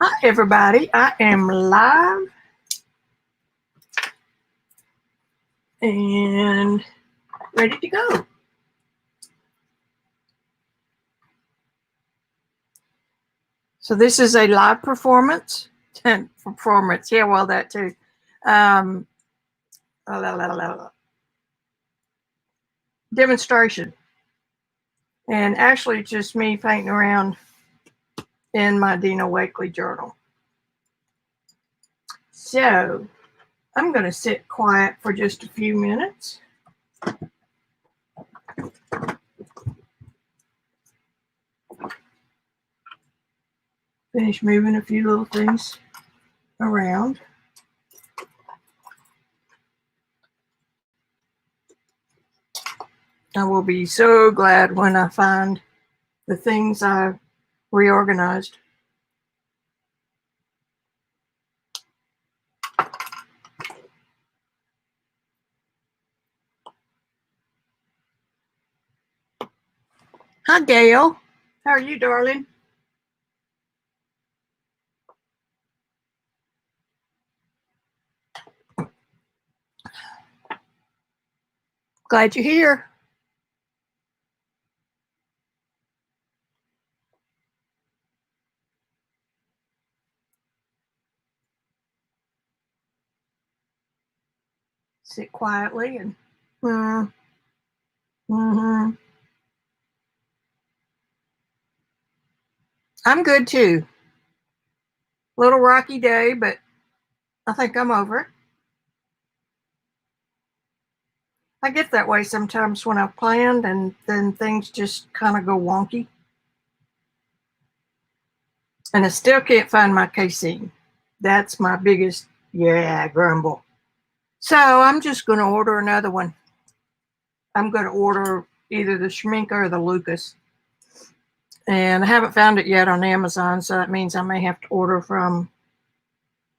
Hi, everybody. I am live and ready to go. So this is a live performance. Performance. Yeah, well, that too. Demonstration. And actually, it's just me painting around in my Dina Wakley journal. So I'm going to sit quiet for just a few minutes. Finish moving a few little things around. I will be so glad when I find the things I've reorganized. Hi, Gail. How are you, darling? Glad you're here. Sit quietly and I'm good too. Little rocky day, but I think I'm over it. I get that way sometimes when I've planned and then things just kind of go wonky. And I still can't find my casein. That's my biggest, grumble. So I'm just going to order another one. I'm going to order either the Schminke or the Lucas. And I haven't found it yet on Amazon, so that means I may have to order from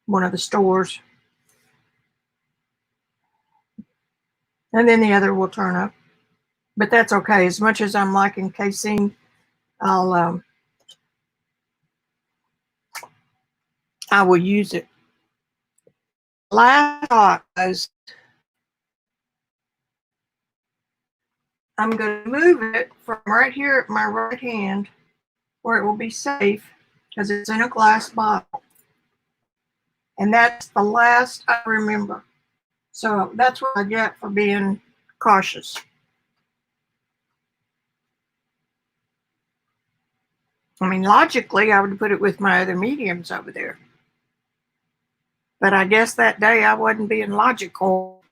one of the stores. And then the other will turn up. But that's okay. As much as I'm liking casein, I will use it. Last thought was I'm going to move it from right here at my right hand where it will be safe because it's in a glass bottle. And that's the last I remember. So that's what I get for being cautious. I mean, logically, I would put it with my other mediums over there. But I guess that day I wasn't being logical.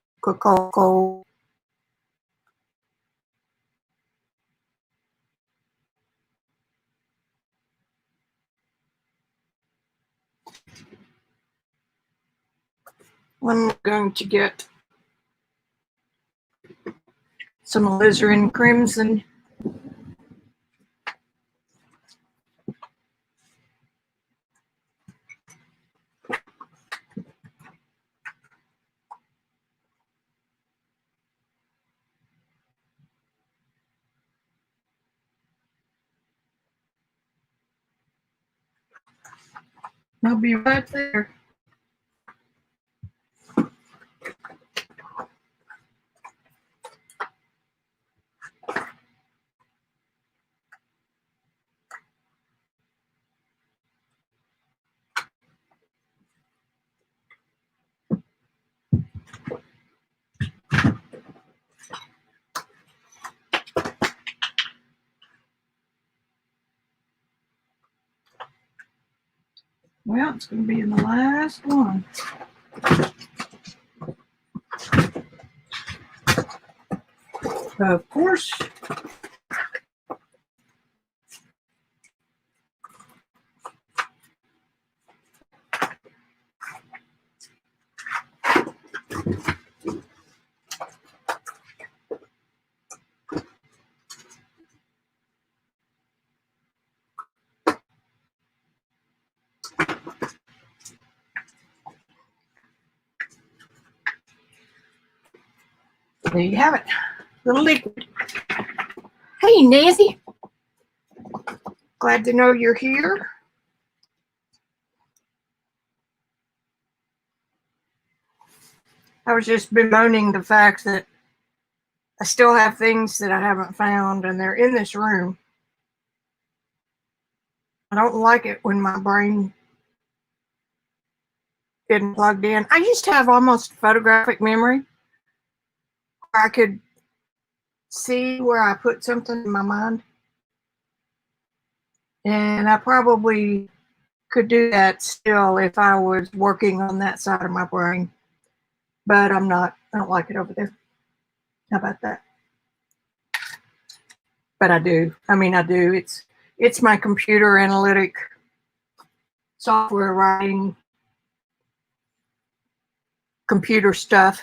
I'm going to get some alizarin crimson. I'll be right there. Well, it's going to be in the last one. Of course. There you have it. Little liquid. Hey, Nancy. Glad to know you're here. I was just bemoaning the fact that I still have things that I haven't found, and they're in this room. I don't like it when my brain isn't plugged in. I used to have almost photographic memory. I could see where I put something in my mind. And I probably could do that still if I was working on that side of my brain. But I'm not. I don't like it over there. How about that? But I do. I mean, I do. It's my computer analytic software writing computer stuff.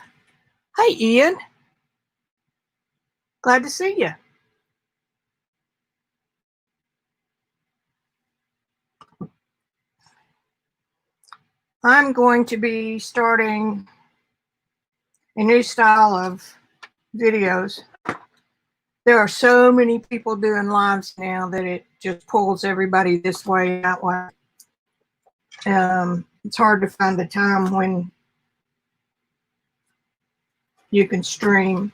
Hey, Ian. Glad to see you. I'm going to be starting a new style of videos. There are so many people doing lives now that it just pulls everybody this way and that way. It's hard to find the time when you can stream.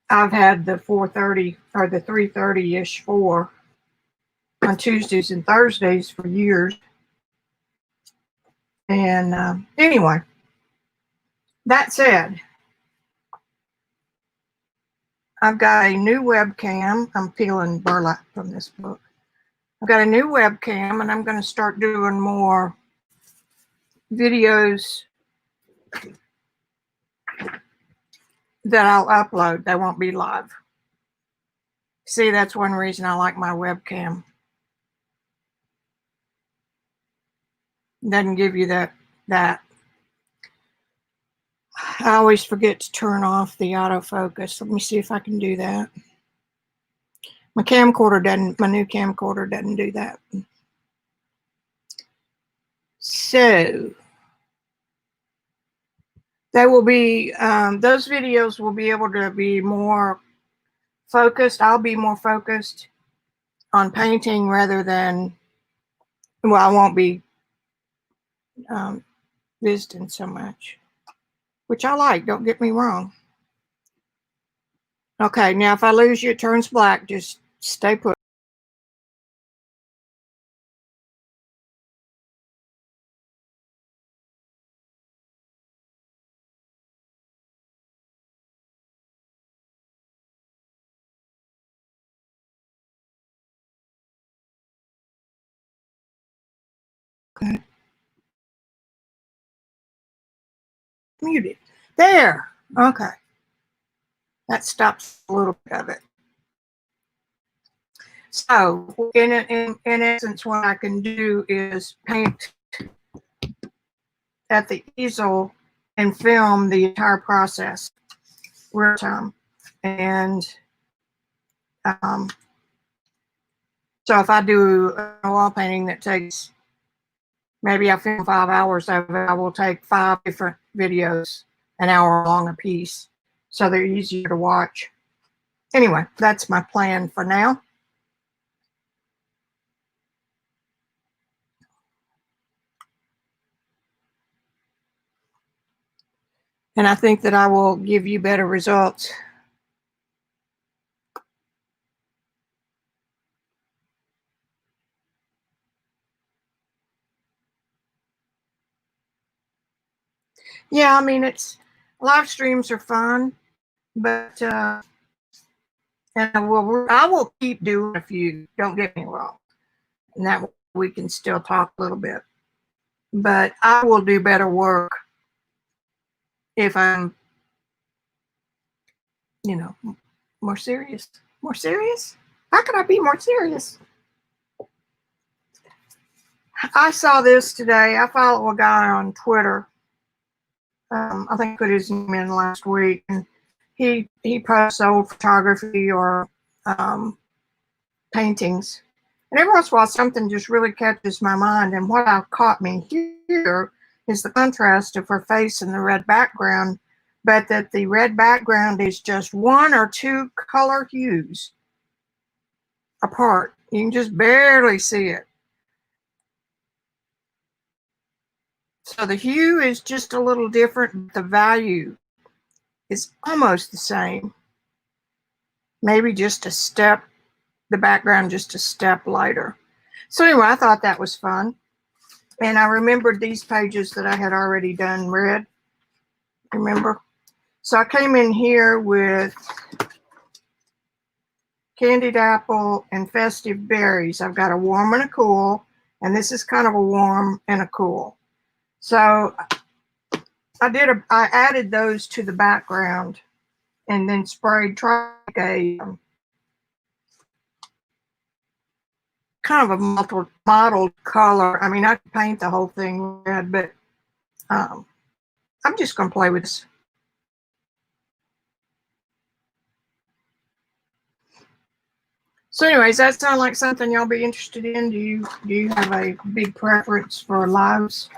I've had the 4:30 or the 3:30-ish for on Tuesdays and Thursdays for years. And anyway, that said, I've got a new webcam. I'm peeling burlap from this book. I've got a new webcam, and I'm going to start doing more videos that I'll upload. They won't be live. See, that's one reason I like my webcam. It doesn't give you that. I always forget to turn off the autofocus. Let me see if I can do that. My camcorder doesn't, my new camcorder doesn't do that. So they will be, those videos will be able to be more focused. I'll be more focused on painting rather than, well, I won't be visiting so much, which I like, don't get me wrong. Okay, now if I lose you, it turns black. Just stay put. Okay. Muted. There. Okay. That stops a little bit of it. So in essence, what I can do is paint at the easel and film the entire process real time. And so if I do a wall painting that takes, maybe I film 5 hours of it, I will take 5 different videos, an hour long a piece, so they're easier to watch. Anyway, that's my plan for now. And I think that I will give you better results. Yeah, I mean, it's live streams are fun, but and I will keep doing a few. Don't get me wrong, and that we can still talk a little bit. But I will do better work if I'm, you know, more serious. More serious? How could I be more serious? I saw this today. I follow a guy on Twitter. I think I put his name in last week, and he posts old photography or paintings. And every once in a while, something just really catches my mind. And what caught me here is the contrast of her face in the red background, but that the red background is just 1 or 2 color hues apart. You can just barely see it. So the hue is just a little different. The value is almost the same. Maybe just a step, the background just a step lighter. So anyway, I thought that was fun. And I remembered these pages that I had already done red. Remember? So I came in here with Candied Apple and Festive Berries. I've got a warm and a cool, and this is kind of a warm and a cool. So I added those to the background and then sprayed a kind of a mottled color. I mean, I could paint the whole thing red, but I'm just going to play with this. So anyways, that sounds like something y'all be interested in. Do you have a big preference for lives?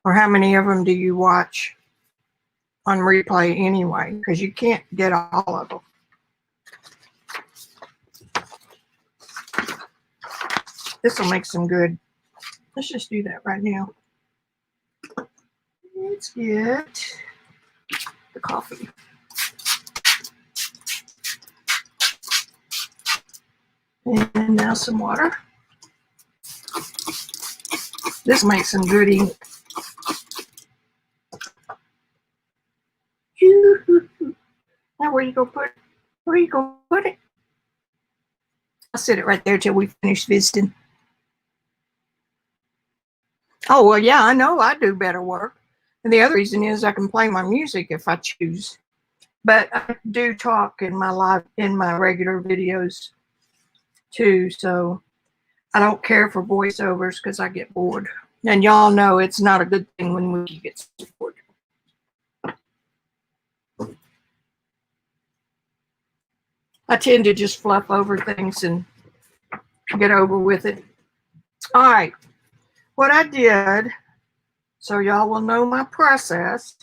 Or how many of them do you watch on replay anyway? Because you can't get all of them. This will make some good. Let's just do that right now. Let's get the coffee. And now some water. This makes some good ink. Now where you go put it? Where you go put it? I'll sit it right there till we finish visiting. Oh, well, yeah, I know I do better work. And the other reason is I can play my music if I choose. But I do talk in my regular videos too, so I don't care for voiceovers because I get bored. And y'all know it's not a good thing when Vicki gets bored. I tend to just fluff over things and get over with it. All right, what I did, so y'all will know my process,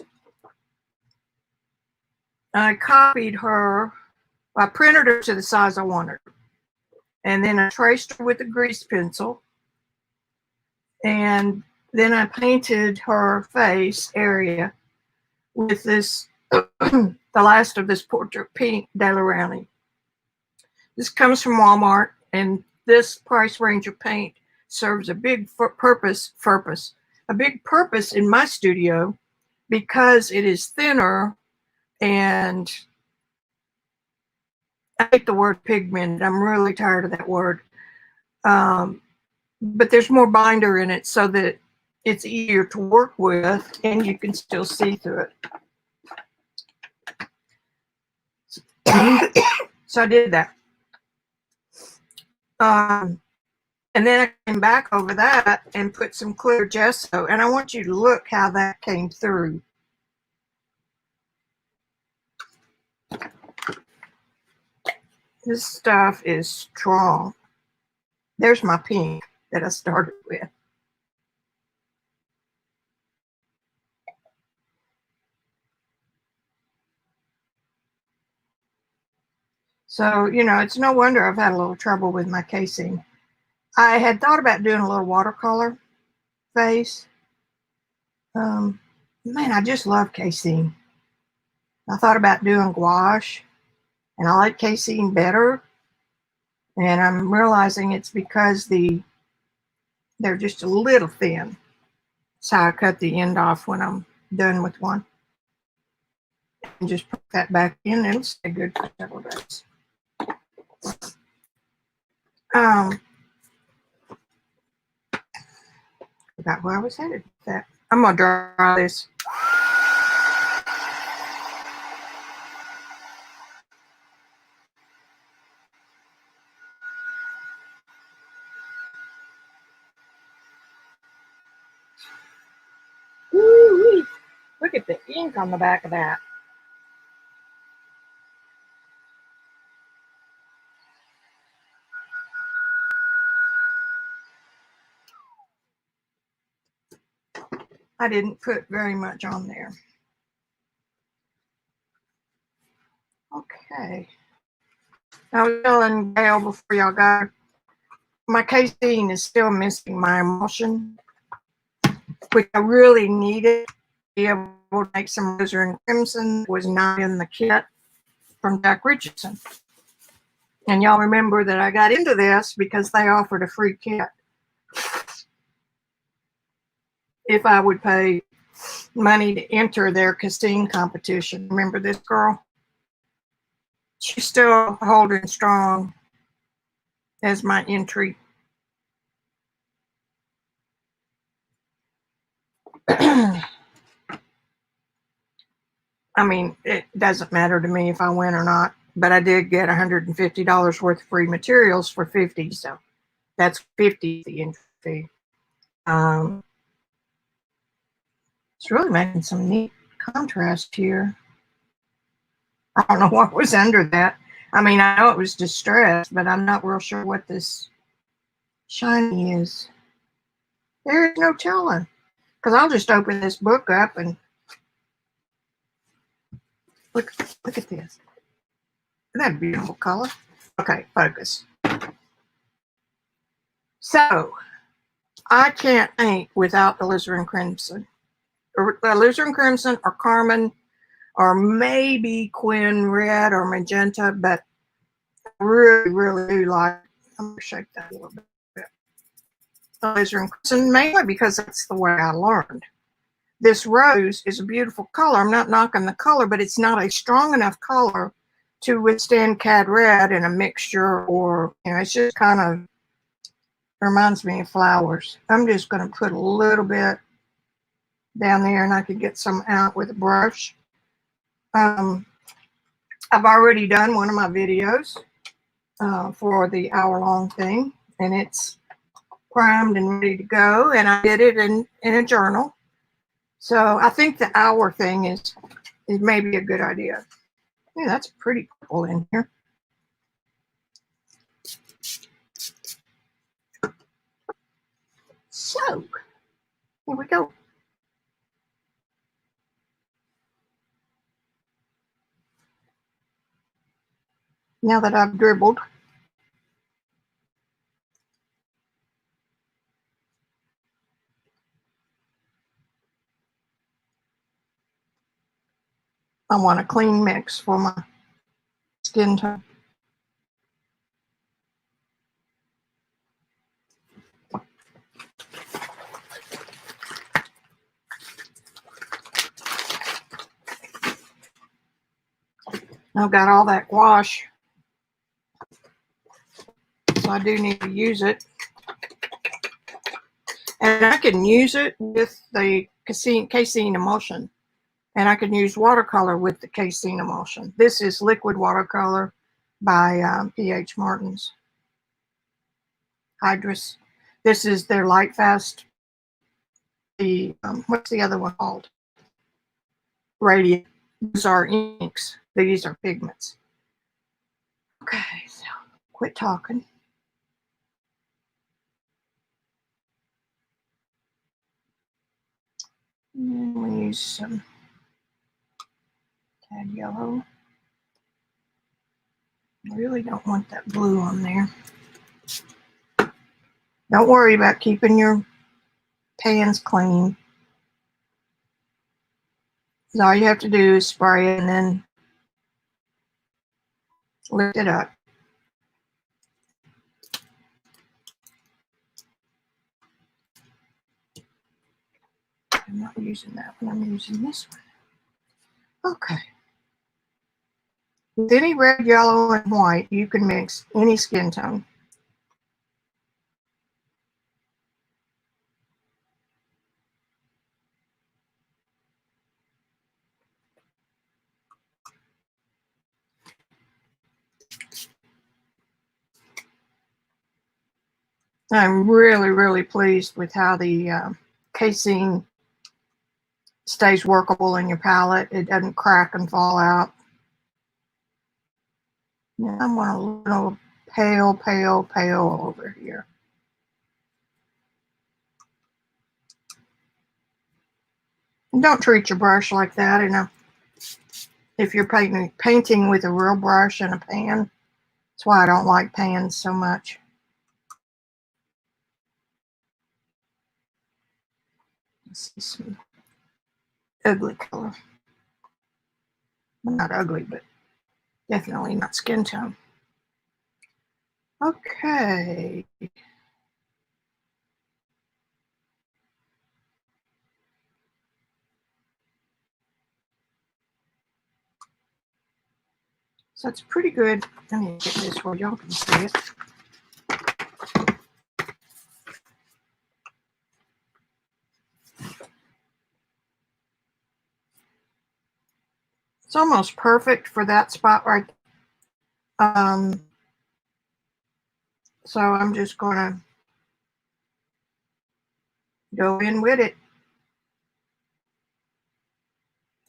I copied her, I printed her to the size I wanted her. And then I traced her with a grease pencil. And then I painted her face area with this, the last of this Portrait Pink Dalerani. This comes from Walmart, and this price range of paint serves a big purpose in my studio because it is thinner, and I hate the word pigmented. I'm really tired of that word. But there's more binder in it so that it's easier to work with and you can still see through it. So I did that. And then I came back over that and put some clear gesso. And I want you to look how that came through. This stuff is strong. There's my pink that I started with. So, you know, it's no wonder I've had a little trouble with my casing. I had thought about doing a little watercolor face. Man, I just love casing. I thought about doing gouache, and I like casing better. And I'm realizing it's because they're just a little thin. That's how I cut the end off when I'm done with one. And just put that back in. It'll stay good for several days. Forgot where I was headed with that. I'm gonna dry this. Woo-wee. Look at the ink on the back of that. I didn't put very much on there. Okay. I was telling Gail before y'all got, my casing is still missing my emulsion, which I really needed to be able able to make some alizarin crimson that was not in the kit from Jack Richardson. And y'all remember that I got into this because they offered a free kit if I would pay money to enter their casting competition. Remember this girl? She's still holding strong as my entry. I mean, it doesn't matter to me if I win or not, but I did get $150 worth of free materials for $50, so that's $50 the entry fee. It's really making some neat contrast here. I don't know what was under that. I mean, I know it was distressed, but I'm not real sure what this shiny is. There is no telling, because I'll just open this book up and look at this. Isn't that a beautiful color? Okay, focus. So, I can't paint without alizarin crimson. Alizarin crimson or carmine or maybe Quinn red or magenta, but I really, really do like, I'm going to shake that a little bit. Alizarin crimson, mainly because that's the way I learned. This rose is a beautiful color. I'm not knocking the color, but it's not a strong enough color to withstand cad red in a mixture, or, you know, it's just kind of reminds me of flowers. I'm just going to put a little bit down there, and I could get some out with a brush. I've already done one of my videos for the hour-long thing, and it's primed and ready to go, and I did it in a journal. So I think the hour thing is maybe a good idea. Yeah, that's pretty purple in here. So here we go. Now that I've dribbled, I want a clean mix for my skin tone. I've got all that gouache, so I do need to use it. And I can use it with the casein emulsion. And I can use watercolor with the casein emulsion. This is liquid watercolor by P.H. Martin's. Hydrus. This is their Light Fast. The what's the other one called? Radiant. These are inks. These are pigments. Okay, so quit talking. And we use some tad yellow. I really don't want that blue on there. Don't worry about keeping your pans clean. So all you have to do is spray it and then lift it up. I'm not using that one, I'm using this one. Okay. With any red, yellow, and white, you can mix any skin tone. I'm really, really pleased with how the casein stays workable in your palette. It doesn't crack and fall out. Now I'm going a little pale over here. And don't treat your brush like that. You know, if you're painting with a real brush and a pan, that's why I don't like pans so much. Let's see some ugly color. Well, not ugly, but definitely not skin tone. Okay. So it's pretty good. Let me get this where y'all can see it. It's almost perfect for that spot right there. So I'm just gonna go in with it.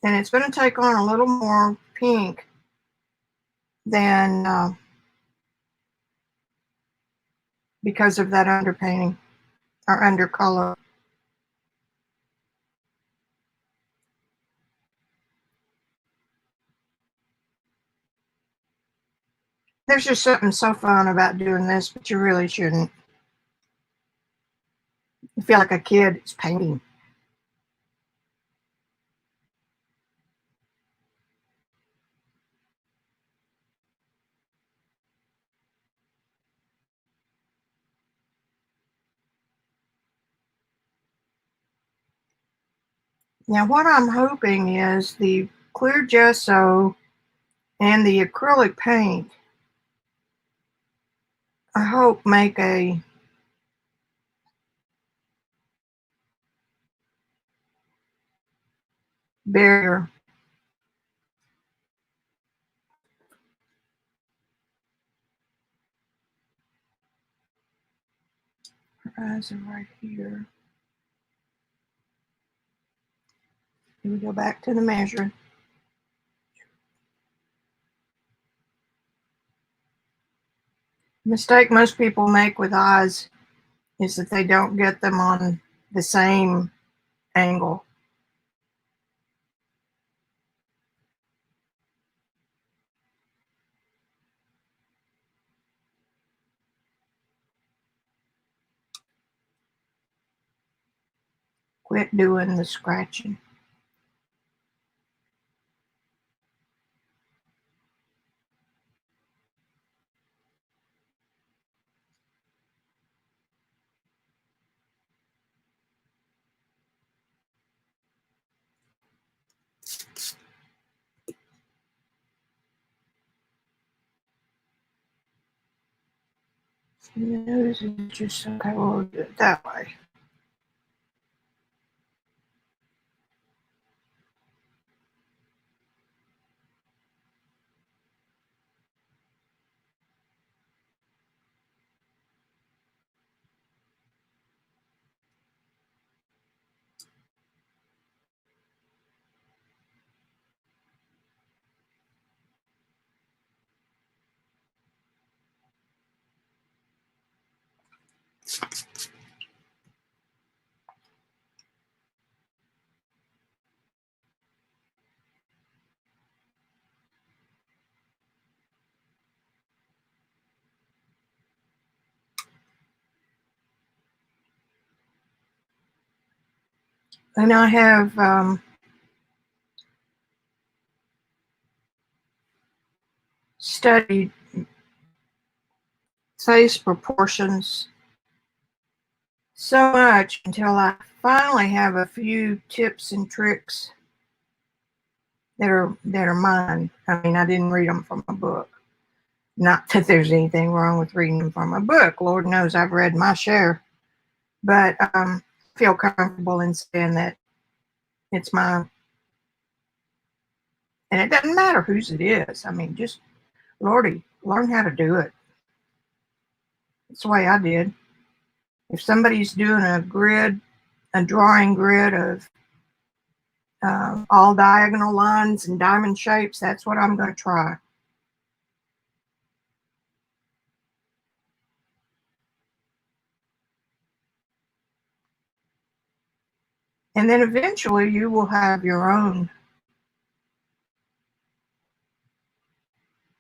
And it's gonna take on a little more pink than because of that underpainting or undercolor. There's just something so fun about doing this, but you really shouldn't. You feel like a kid is painting. Now what I'm hoping is the clear gesso and the acrylic paint, I hope, make a barrier. Her eyes are right here. Here we go back to the measuring. Mistake most people make with eyes is that they don't get them on the same angle. Quit doing the scratching. Nose is just okay, we'll do it that way. And I have studied face proportions so much until I finally have a few tips and tricks that are mine. I mean, I didn't read them from a book. Not that there's anything wrong with reading them from a book. Lord knows I've read my share. But feel comfortable in saying that it's mine. And it doesn't matter whose it is. I mean, just, Lordy, learn how to do it. That's the way I did. If somebody's doing a grid, a drawing grid of all diagonal lines and diamond shapes, that's what I'm going to try. And then eventually you will have your own.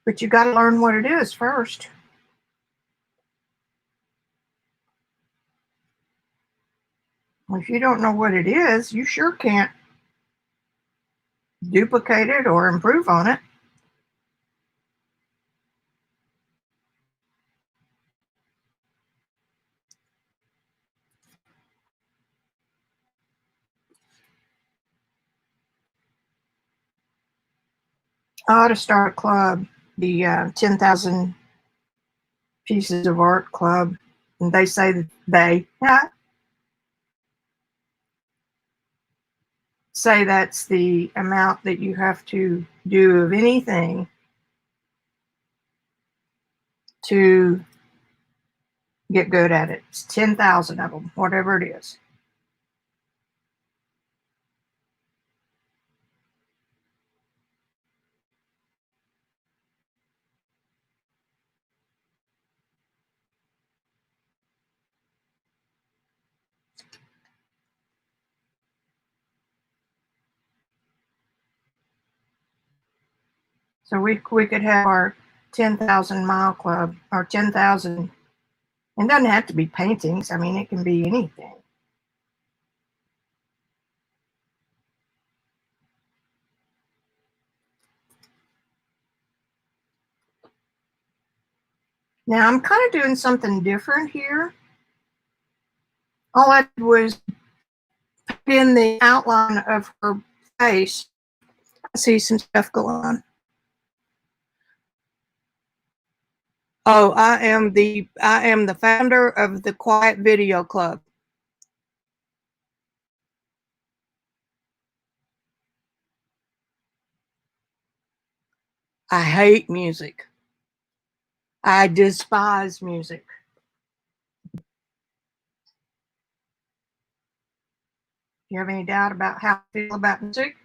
But you got to learn what it is first. If you don't know what it is, you sure can't duplicate it or improve on it. I ought to start a club, the 10,000 Pieces of Art Club, and they say that say that's the amount that you have to do of anything to get good at it. It's 10,000 of them, whatever it is. So we could have our 10,000 mile club, or 10,000. It doesn't have to be paintings. I mean, it can be anything. Now I'm kind of doing something different here. All I did was put in the outline of her face. I see some stuff going on. Oh, I am the founder of the Quiet Video Club. I hate music. I despise music. Do you have any doubt about how I feel about music?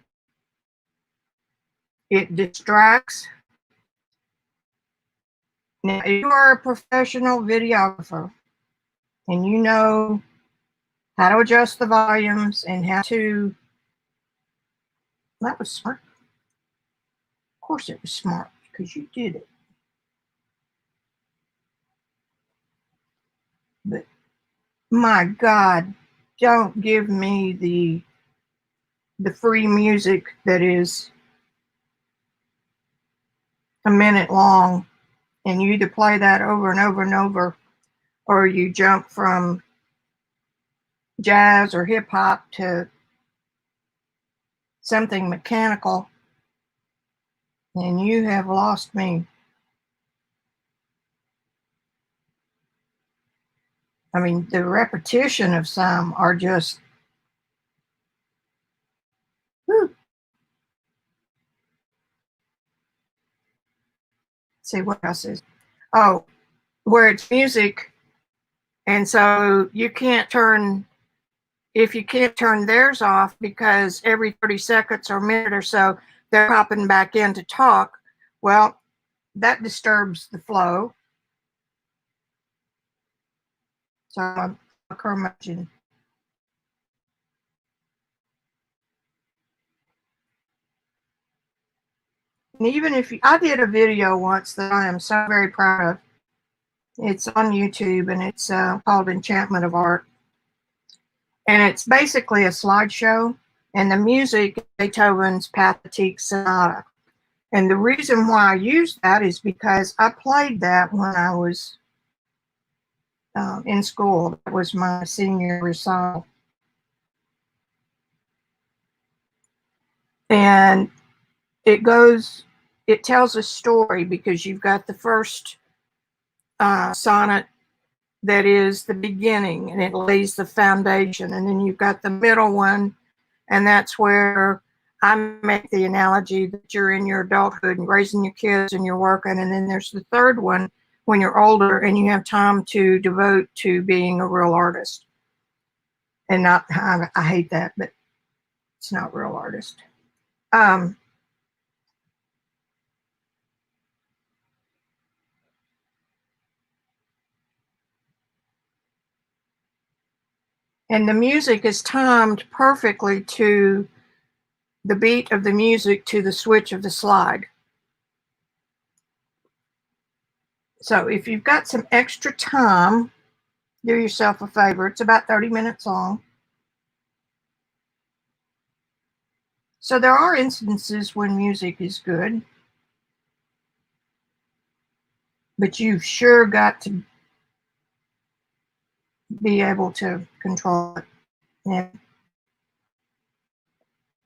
It distracts. Now, if you are a professional videographer and you know how to adjust the volumes and how to, that was smart. Of course it was smart because you did it. But my God, don't give me the free music that is a minute long, and you either play that over and over and over, or you jump from jazz or hip hop to something mechanical, and you have lost me. I mean, the repetition of some are just, whew. Let's see what else is. Oh, where it's music, and so you can't turn, if you can't turn theirs off because every 30 seconds or a minute or so they're popping back in to talk, well, that disturbs the flow. So I'm curmudgeon. And even if you, I did a video once that I am so very proud of. It's on YouTube, and it's called Enchantment of Art. And it's basically a slideshow, and the music is Beethoven's Pathetique Sonata. And the reason why I used that is because I played that when I was in school. That was my senior recital. And it tells a story because you've got the first sonnet that is the beginning, and it lays the foundation. And then you've got the middle one, and that's where I make the analogy that you're in your adulthood and raising your kids and you're working. And then there's the third one when you're older and you have time to devote to being a real artist. And not, I hate that, but it's not real artist. And the music is timed perfectly to the beat of the music to the switch of the slide. So if you've got some extra time, do yourself a favor. It's about 30 minutes long. So there are instances when music is good, but you've sure got to be able to control it. And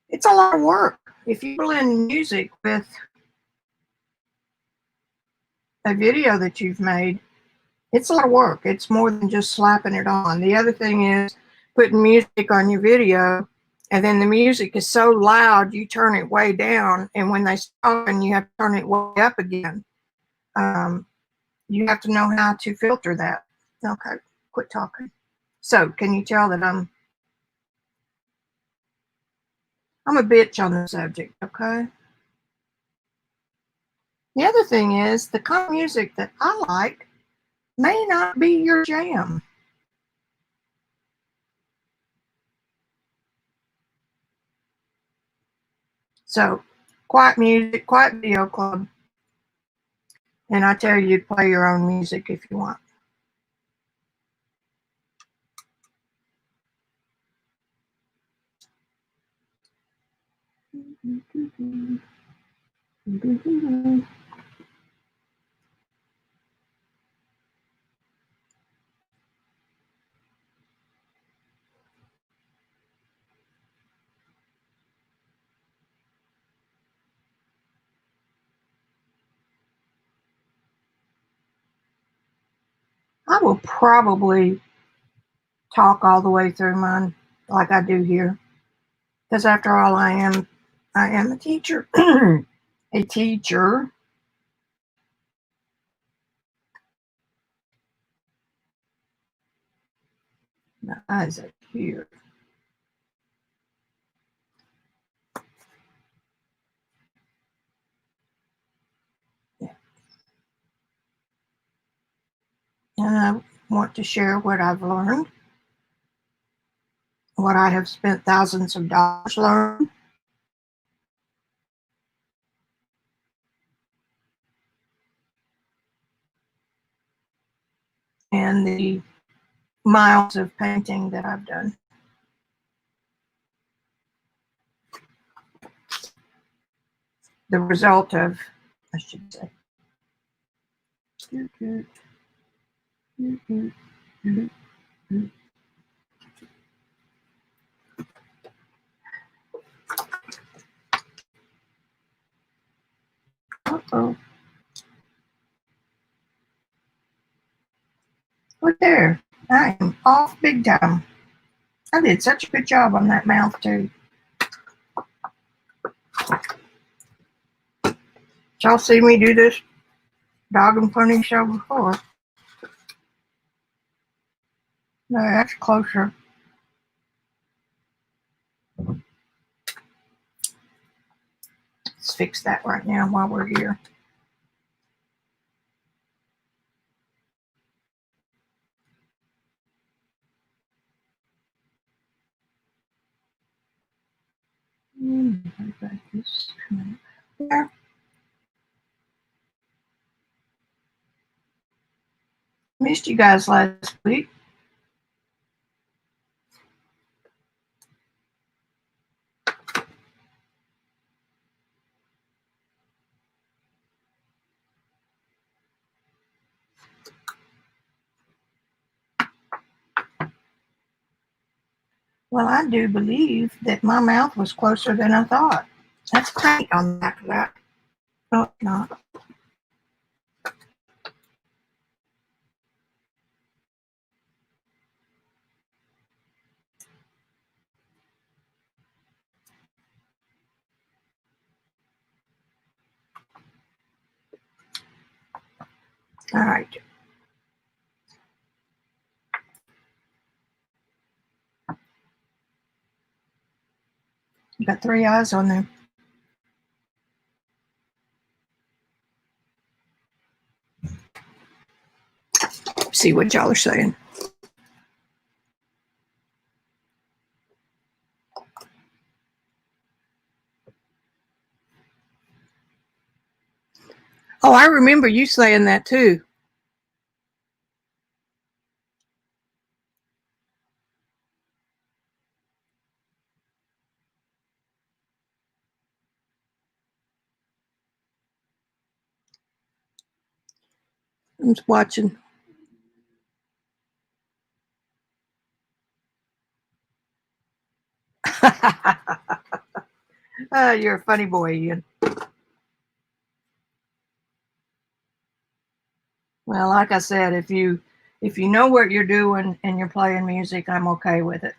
it's a lot of work. If you blend music with a video that you've made, it's a lot of work. It's more than just slapping it on. The other thing is putting music on your video, and then the music is so loud you turn it way down, and when they stop and you have to turn it way up again. You have to know how to filter that. Okay, quit talking. So can you tell that I'm a bitch on the subject, okay? The other thing is the kind of music that I like may not be your jam. So quiet music, quiet video club, and I tell you to play your own music if you want. I will probably talk all the way through mine like I do here, because after all, I am a teacher. A teacher. My eyes are here. Yeah. And I want to share what I've learned, what I have spent thousands of dollars learning, and the miles of painting that I've done. The result of, I should say. Uh-oh. Look there. I am off big time. I did such a good job on that mouth too. Y'all see me do this dog and pony show before. No, that's closer. Let's fix that right now while we're here. There. Missed you guys last week. Well, I do believe that my mouth was closer than I thought. That's paint on the back of that. No, it's not. All right. You got 3 eyes on there. See what y'all are saying. Oh, I remember you saying that too. I'm just watching. You're a funny boy, Ian. Well, like I said, if you know what you're doing and you're playing music, I'm okay with it.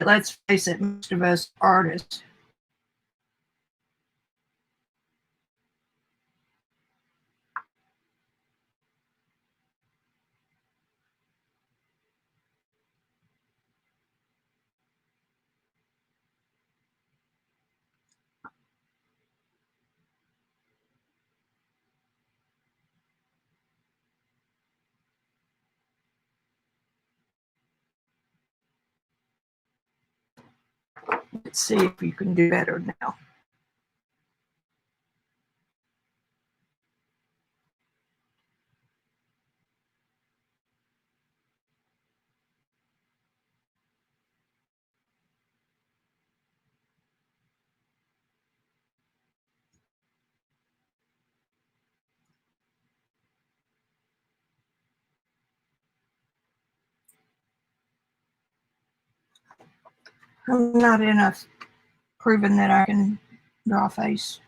Let's face it, most of us artists. Let's see if you can do better now. I'm not enough proving that I can draw a face.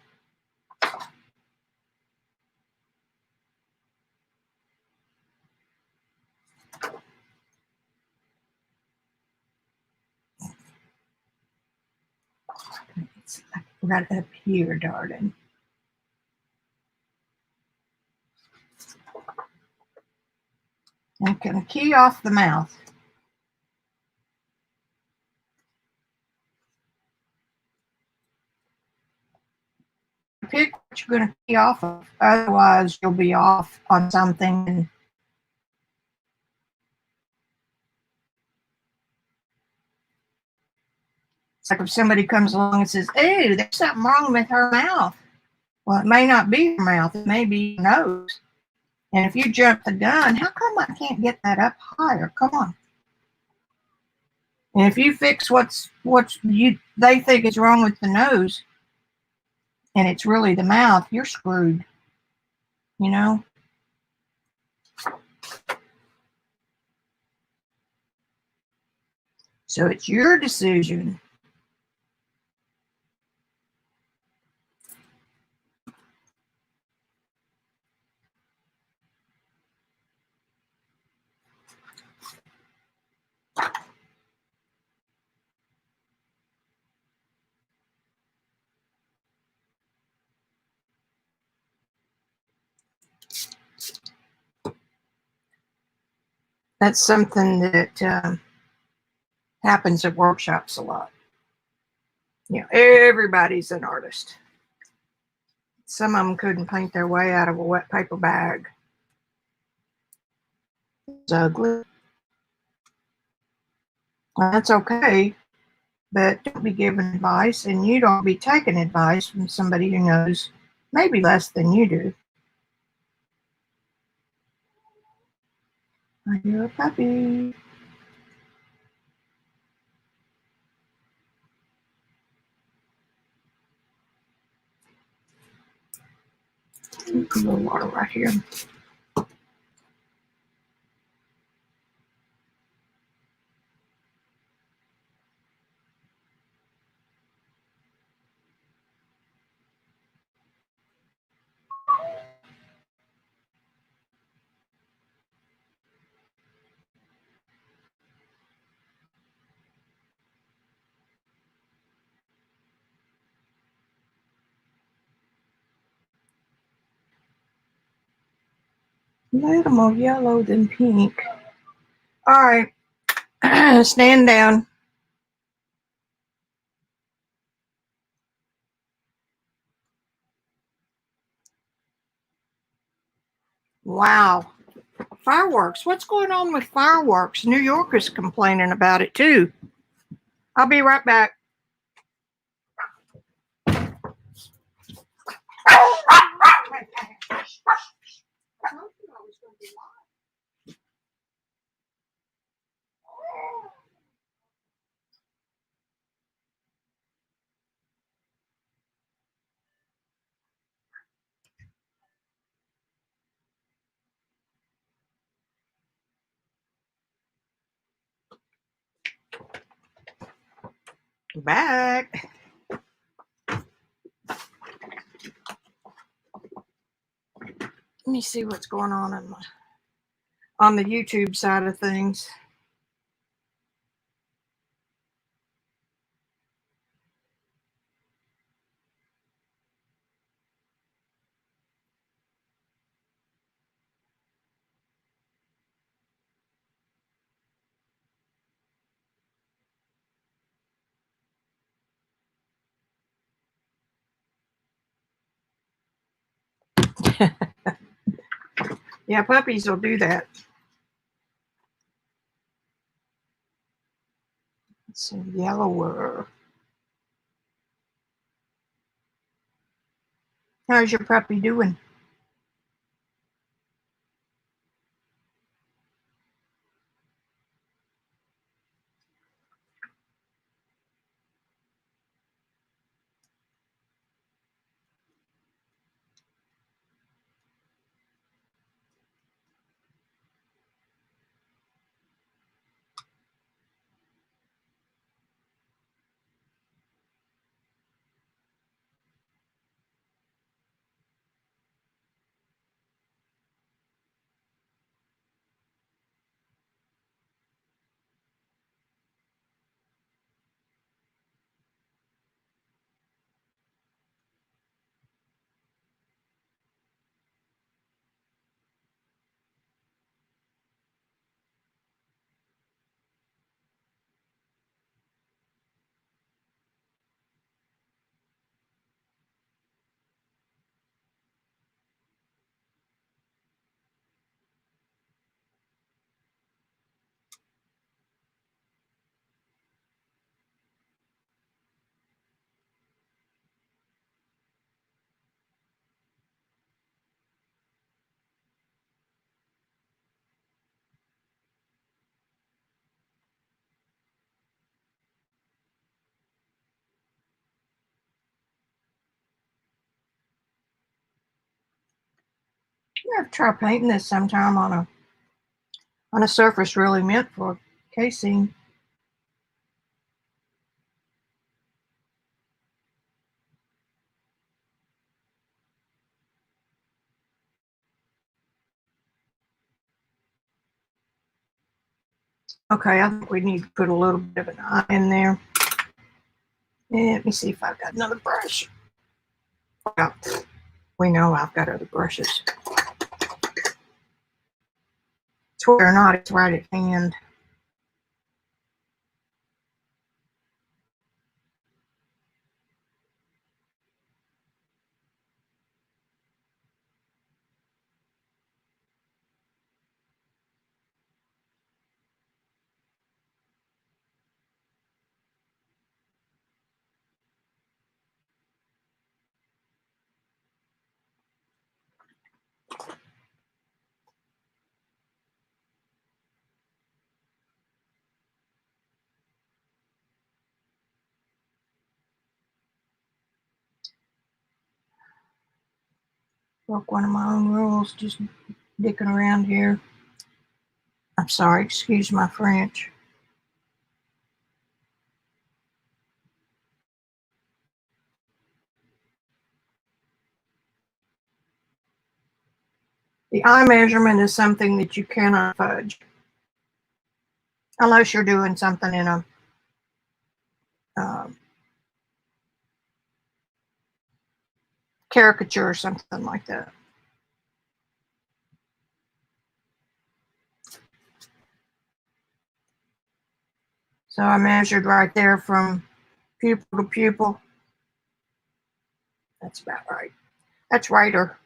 It's like right up here, darling. I'm going to key off the mouth. Pick what you're going to key off of. Otherwise, you'll be off on something. It's like if somebody comes along and says, "Hey, there's something wrong with her mouth." Well, it may not be her mouth. It may be her nose. And if you jump the gun, how come I can't get that up higher? Come on. And if you fix what's they think is wrong with the nose, and it's really the mouth, you're screwed. You know. So it's your decision. That's something that happens at workshops a lot. You know, everybody's an artist. Some of them couldn't paint their way out of a wet paper bag. It's ugly. Well, that's okay, but don't be giving advice, and you don't be taking advice from somebody who knows maybe less than you do. You're a puppy. A little water right here. A little more yellow than pink. All right, stand down. Wow. Fireworks. What's going on with fireworks? New York is complaining about it too. I'll be right back. Back. Let me see what's going on the YouTube side of things. Yeah, puppies will do that. Let's see, yellower. How's your puppy doing? You have to try painting this sometime on a surface really meant for casing. Okay, I think we need to put a little bit of an eye in there. And let me see if I've got another brush. Well, we know I've got other brushes. Swear or not, it's right at hand. Broke one of my own rules just dicking around here. I'm sorry, excuse my French. The eye measurement is something that you cannot fudge. Unless you're doing something in a caricature or something like that. So I measured right there from pupil to pupil. That's about right. That's righter.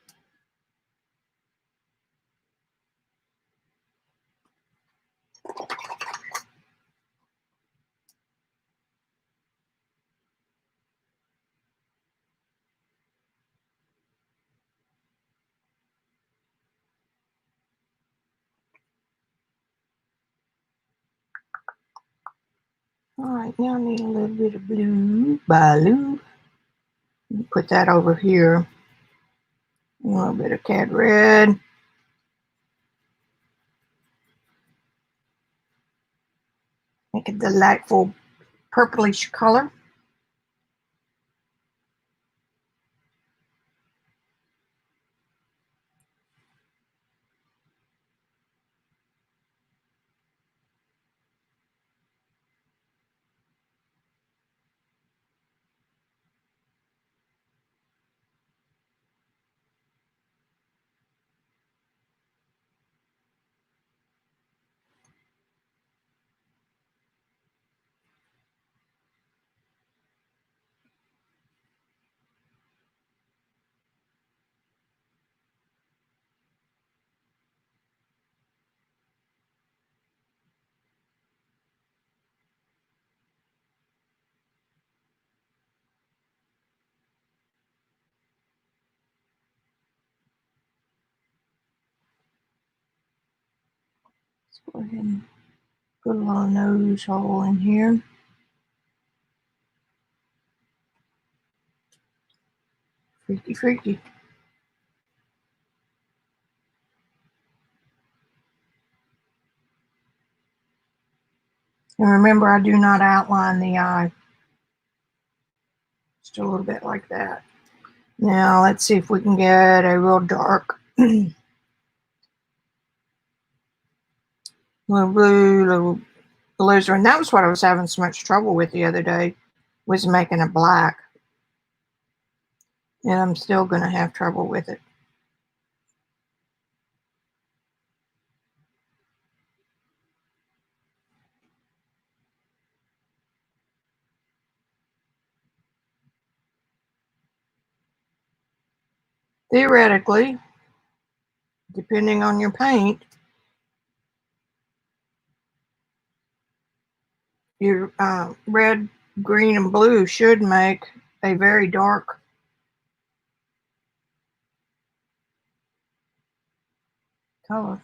All right, now I need a little bit of blue, Baloo. Put that over here. A little bit of cad red. Make a delightful purplish color. Let's go ahead and put a little nose hole in here. Freaky, freaky. And remember, I do not outline the eye. Just a little bit like that. Now, let's see if we can get a real dark little blue, little alizarin. And that was what I was having so much trouble with the other day, was making it black. And I'm still going to have trouble with it. Theoretically, depending on your paint, your red, green, and blue should make a very dark color.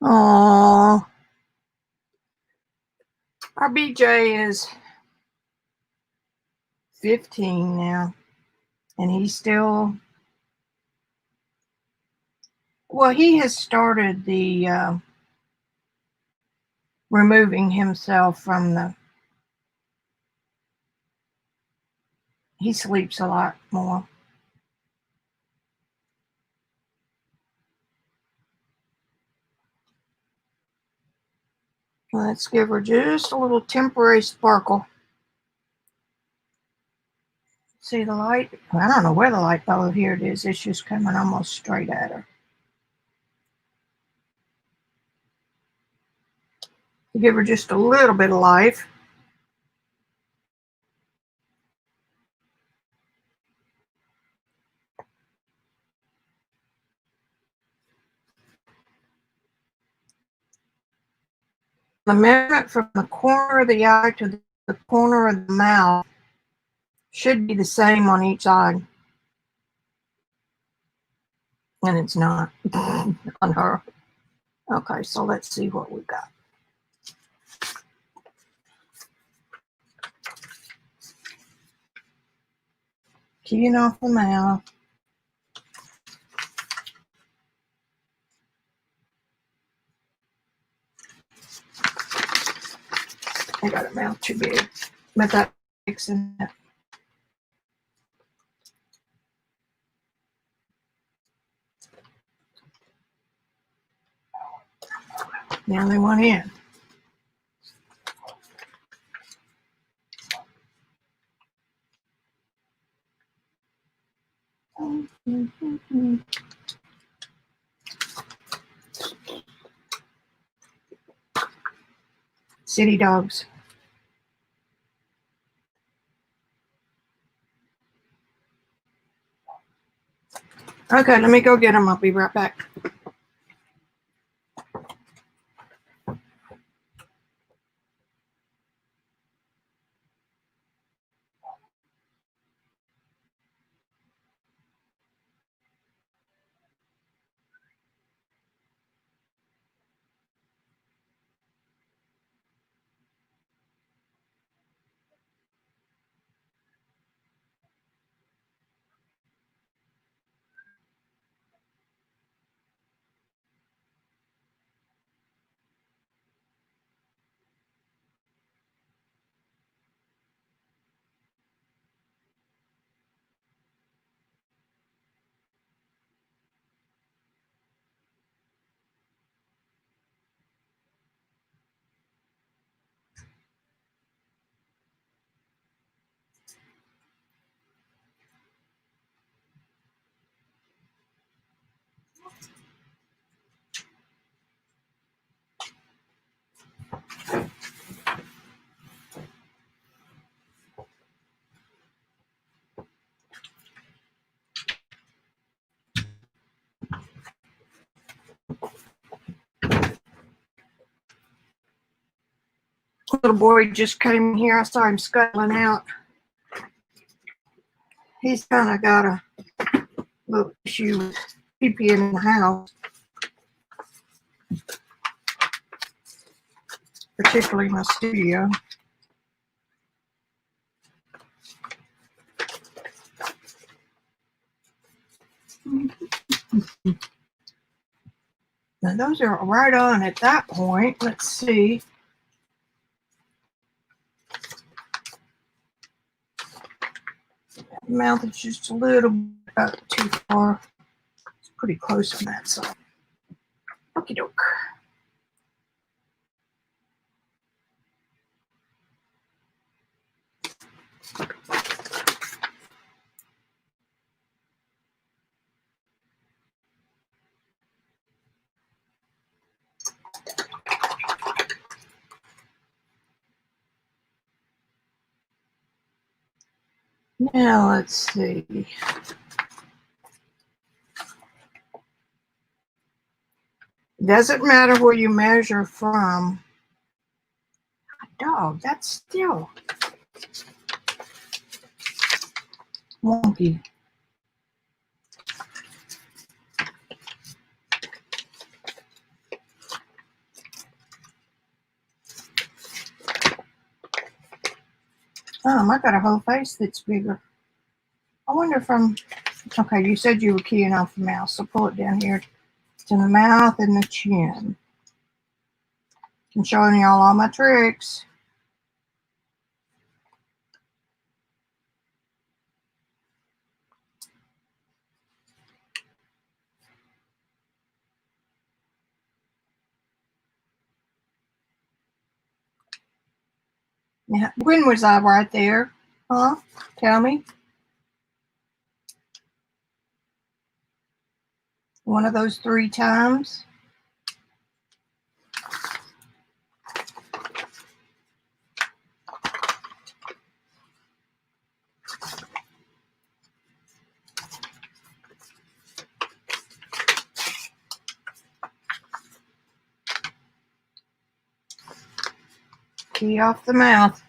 Oh, our BJ is 15 now, and he's still, well, he has started the removing himself from he sleeps a lot more. Let's give her just a little temporary sparkle. See the light? I don't know where the light fell. Here it is. It's just coming almost straight at her. Give her just a little bit of life. The measurement from the corner of the eye to the corner of the mouth should be the same on each side. And it's not on her. Okay, so let's see what we got. Keying off the mouth. I got a mouth too big, but that's fixing it. Now they want in. City dogs. Okay, let me go get them. I'll be right back. Little boy just came here. I saw him scuttling out. He's kind of got a little issue with pee-pee in the house, particularly my studio. Now those are right on at that point. Let's see. The mouth is just a little bit too far. It's pretty close on that side. Okie doke. Now let's see. Doesn't matter where you measure from. Dog, that's still wonky. I got a whole face that's bigger. I wonder if I'm, okay, you said you were keying off the mouth, so pull it down here to the mouth and the chin. I'm showing y'all all my tricks. Yeah, when was I right there? Huh? Tell me. One of those 3 times. Key off the mouth.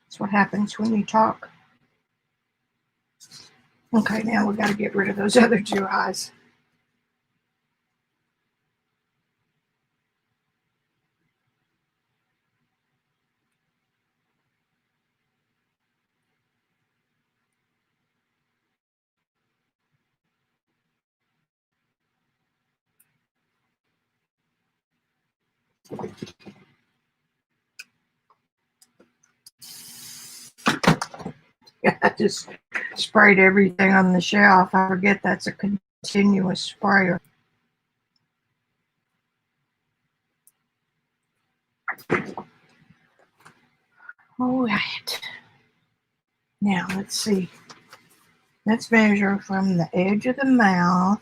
That's what happens when you talk. Okay, now we got to get rid of those other 2 eyes. I just sprayed everything on the shelf. I forget that's a continuous sprayer. All right. Now let's see. Let's measure from the edge of the mouth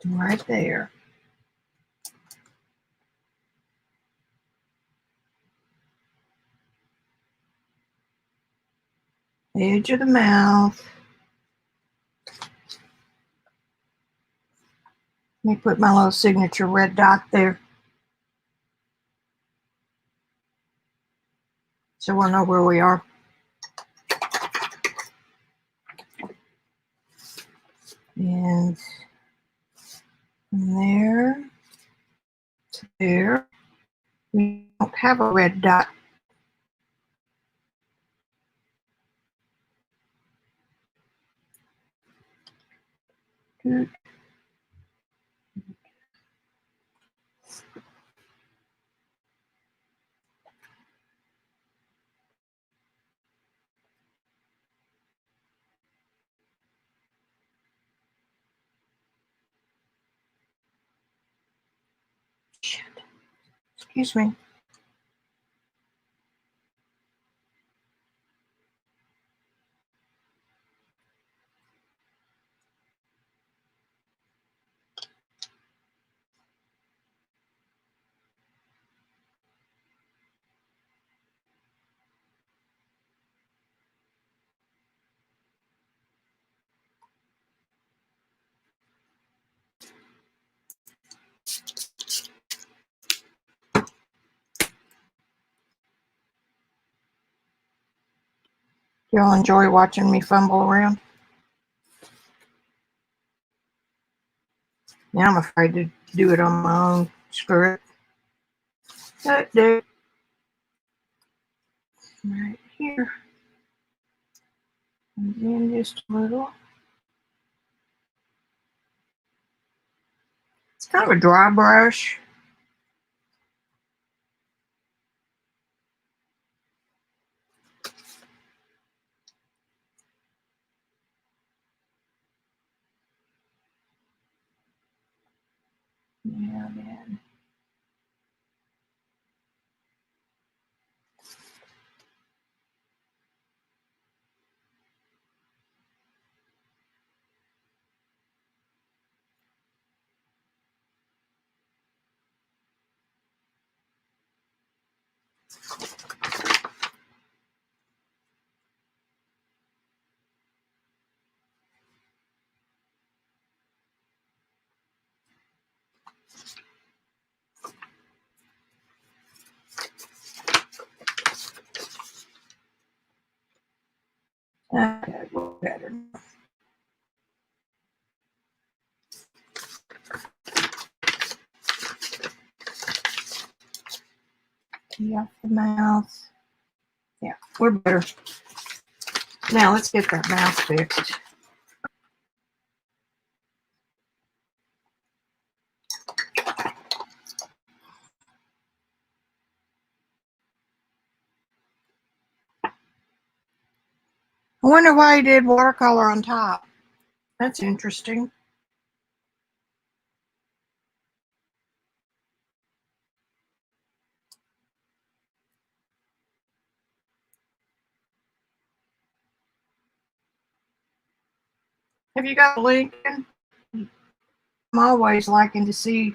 Right there. Edge of the mouth. Let me put my little signature red dot there, so we'll know where we are. And from there to there, we don't have a red dot. Shit. Excuse me. Y'all enjoy watching me fumble around? Now I'm afraid to do it on my own. Screw it. There. Right here. And then just a little. It's kind of a dry brush. Yeah, man. Okay, well, better. Key off the mouth. Yeah, we're better. Now let's get that mouth fixed. I wonder why he did watercolor on top. That's interesting. Have you got a link? I'm always liking to see.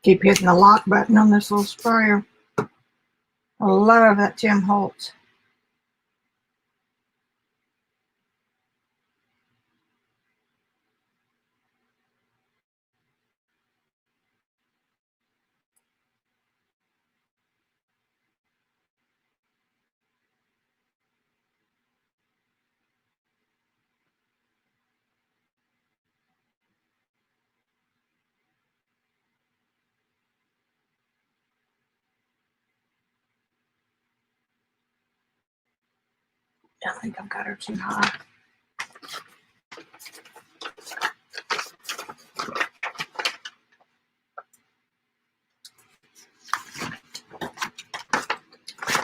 Keep hitting the lock button on this little sprayer. I love that Tim Holtz. I think I've got her too high.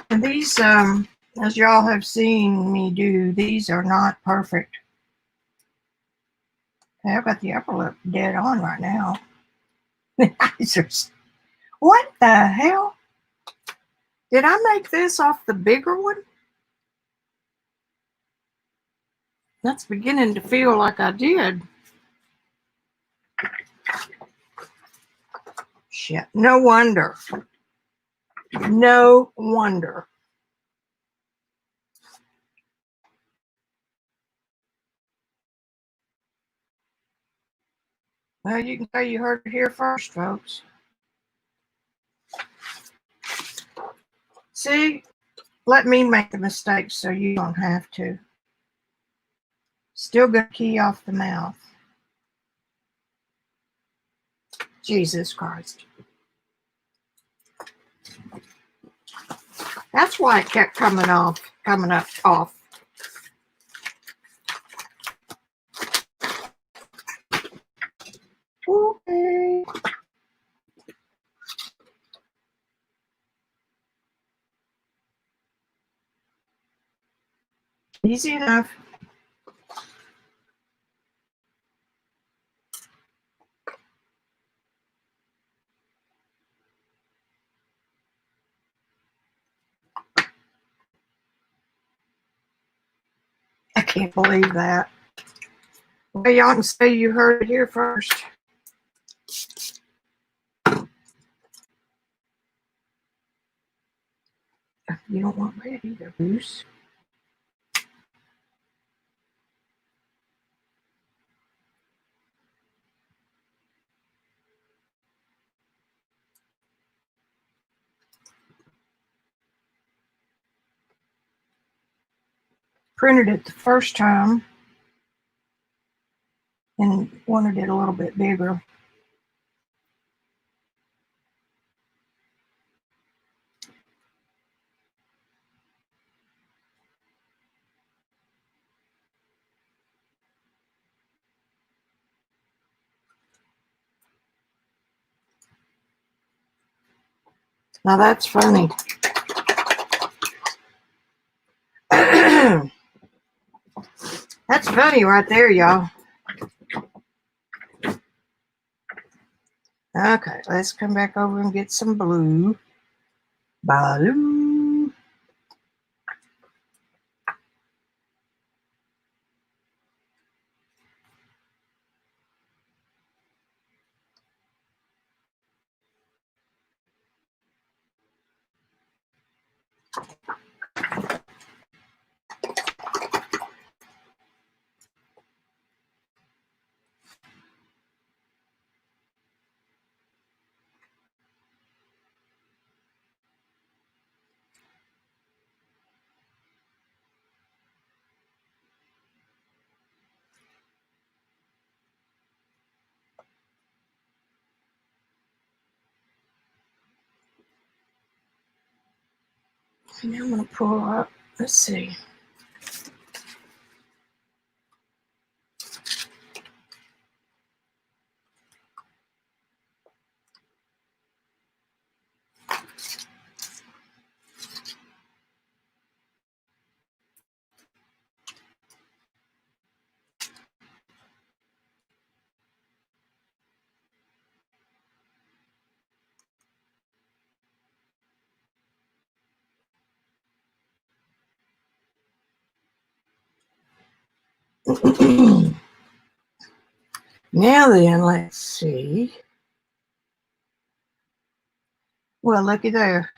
And these, as y'all have seen me do, these are not perfect. Okay, I've got the upper lip dead on right now. What the hell? Did I make this off the bigger one? That's beginning to feel like I did. Shit, no wonder. No wonder. Well, you can say you heard it here first, folks. See, let me make the mistakes so you don't have to. Still gonna key off the mouth. Jesus Christ. That's why it kept coming up off. Okay. Easy enough. I can't believe that. Well, y'all can say you heard it here first. You don't want red either, Goose. Printed it the first time and wanted it a little bit bigger. Now that's funny. That's funny right there, y'all. Okay, let's come back over and get some blue. Blue. And now I'm going to pull up. Let's see. Now then, let's see. Well, looky there.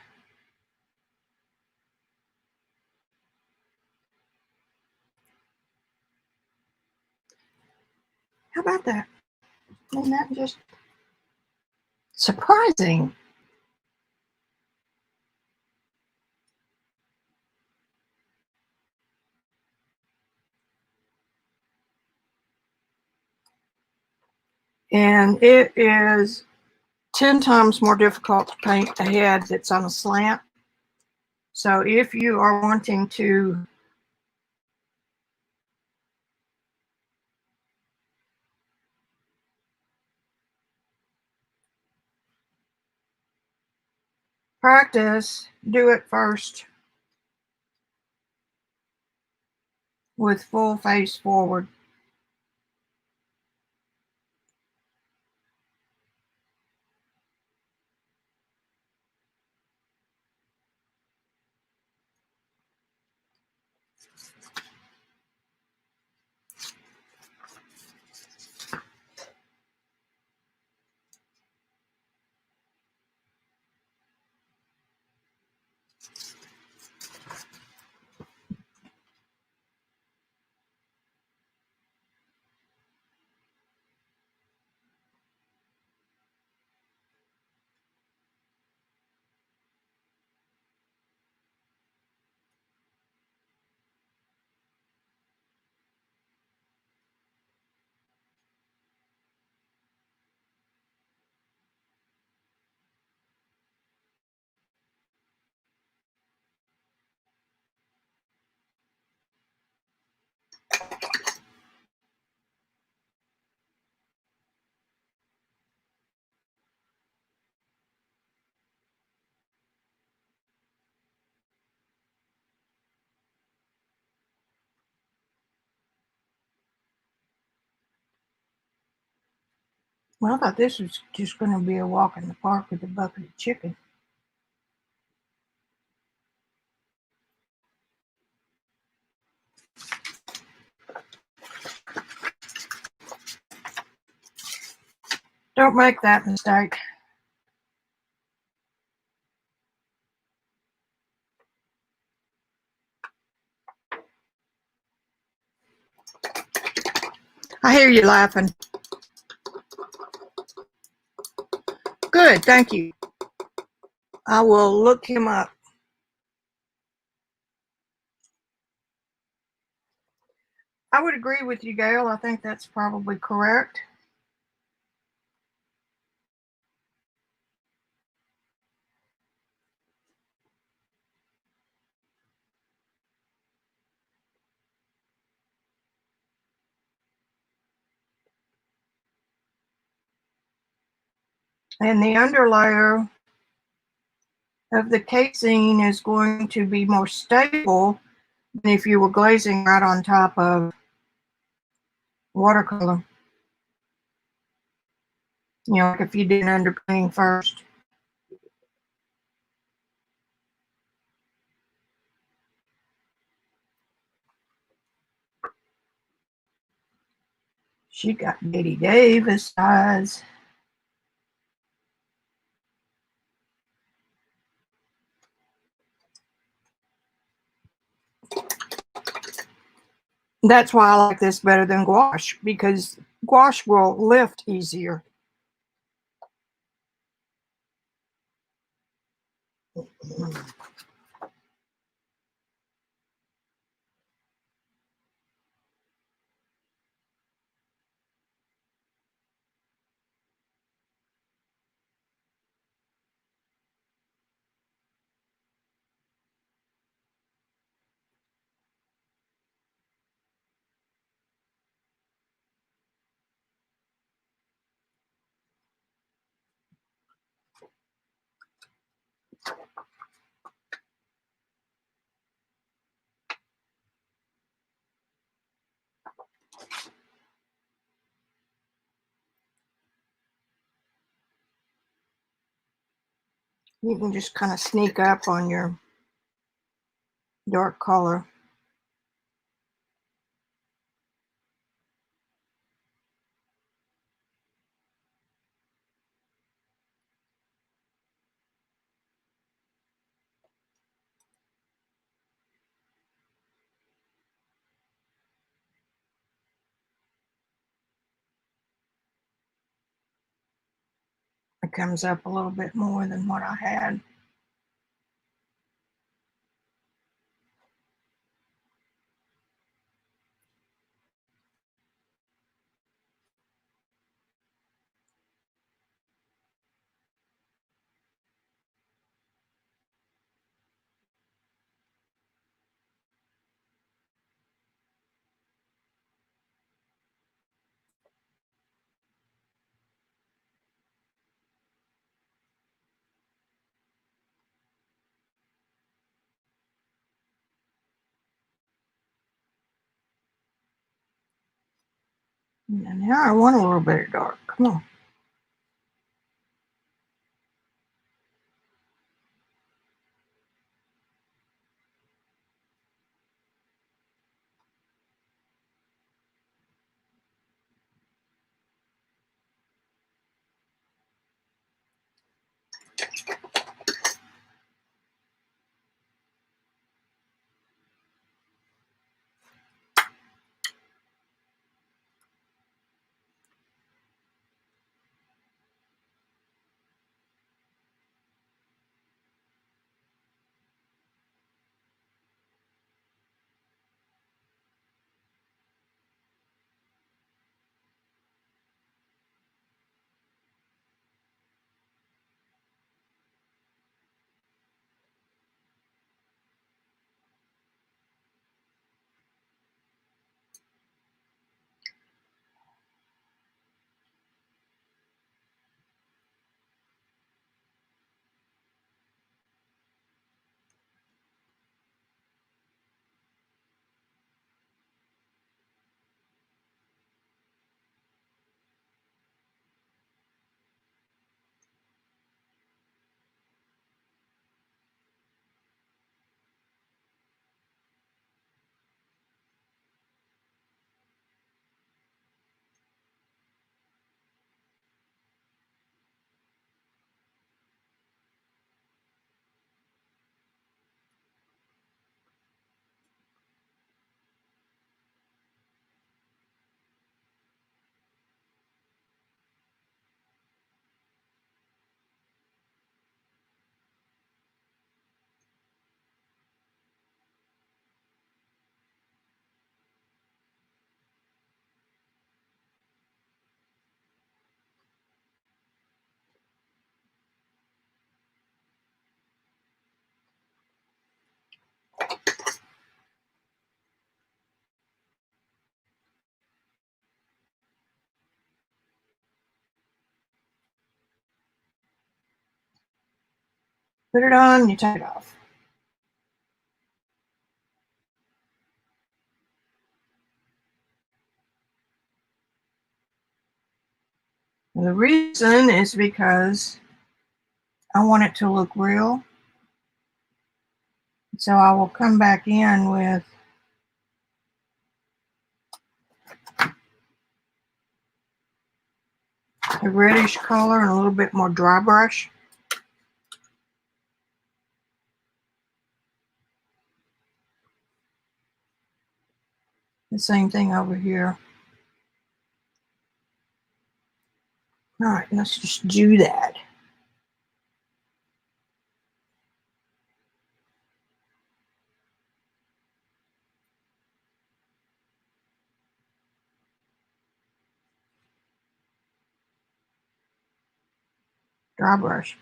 How about that? Isn't that just surprising? And it is 10 times more difficult to paint a head that's on a slant. So if you are wanting to Practice. Do it first with full face forward. Well, I thought this was just going to be a walk in the park with a bucket of chicken. Don't make that mistake. I hear you laughing. Good, thank you. I will look him up. I would agree with you, Gail. I think that's probably correct. And the underlayer of the casing is going to be more stable than if you were glazing right on top of watercolor. You know, like if you did an underpainting first. She got Betty Davis eyes. That's why I like this better than gouache, because gouache will lift easier. You can just kind of sneak up on your dark color. It comes up a little bit more than what I had. Now I want a little bit of dark. Come on. Put it on, you take it off. And the reason is because I want it to look real. So I will come back in with a reddish color and a little bit more dry brush. The same thing over here. All right, let's just do that. Dry brush.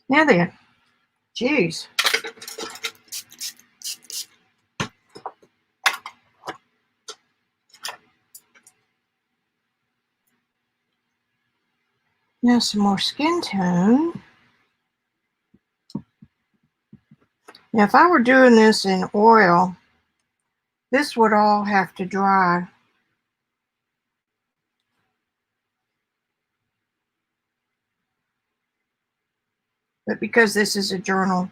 Now then, geez. Now some more skin tone. Now if I were doing this in oil, this would all have to dry. But because this is a journal,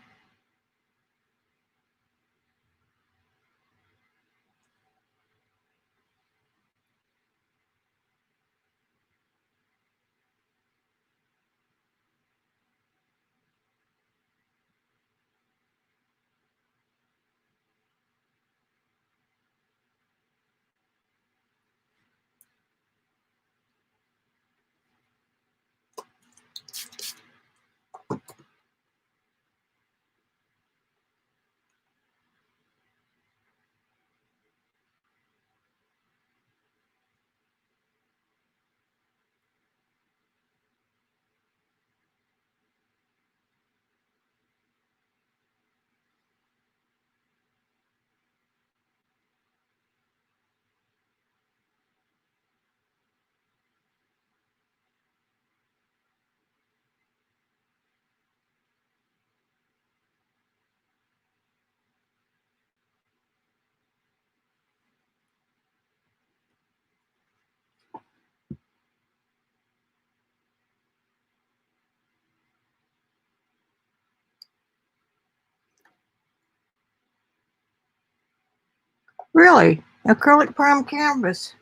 Really? Acrylic prime canvas.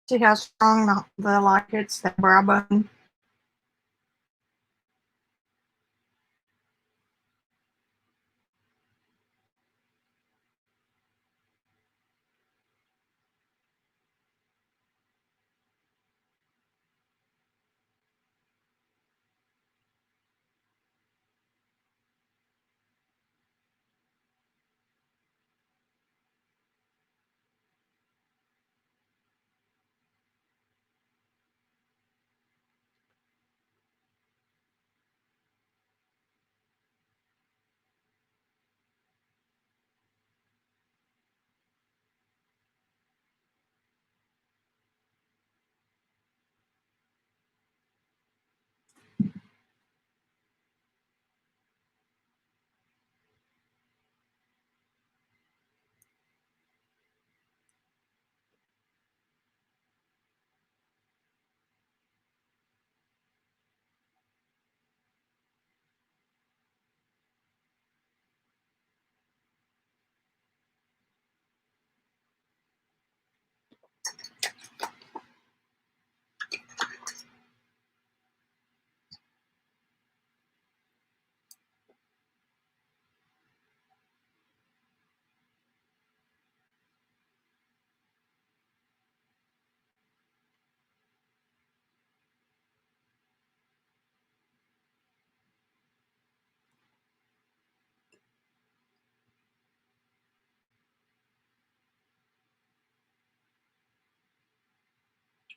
See how strong the light hits that brow bone?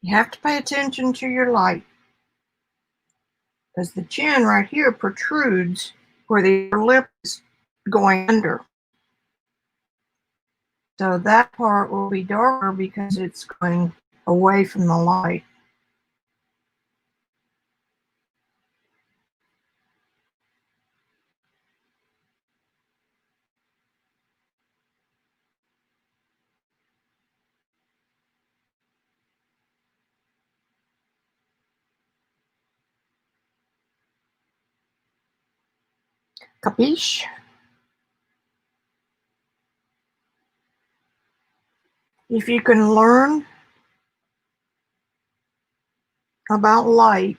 You have to pay attention to your light because the chin right here protrudes where the upper lip is going under. So that part will be darker because it's going away from the light. Capiche? If you can learn about light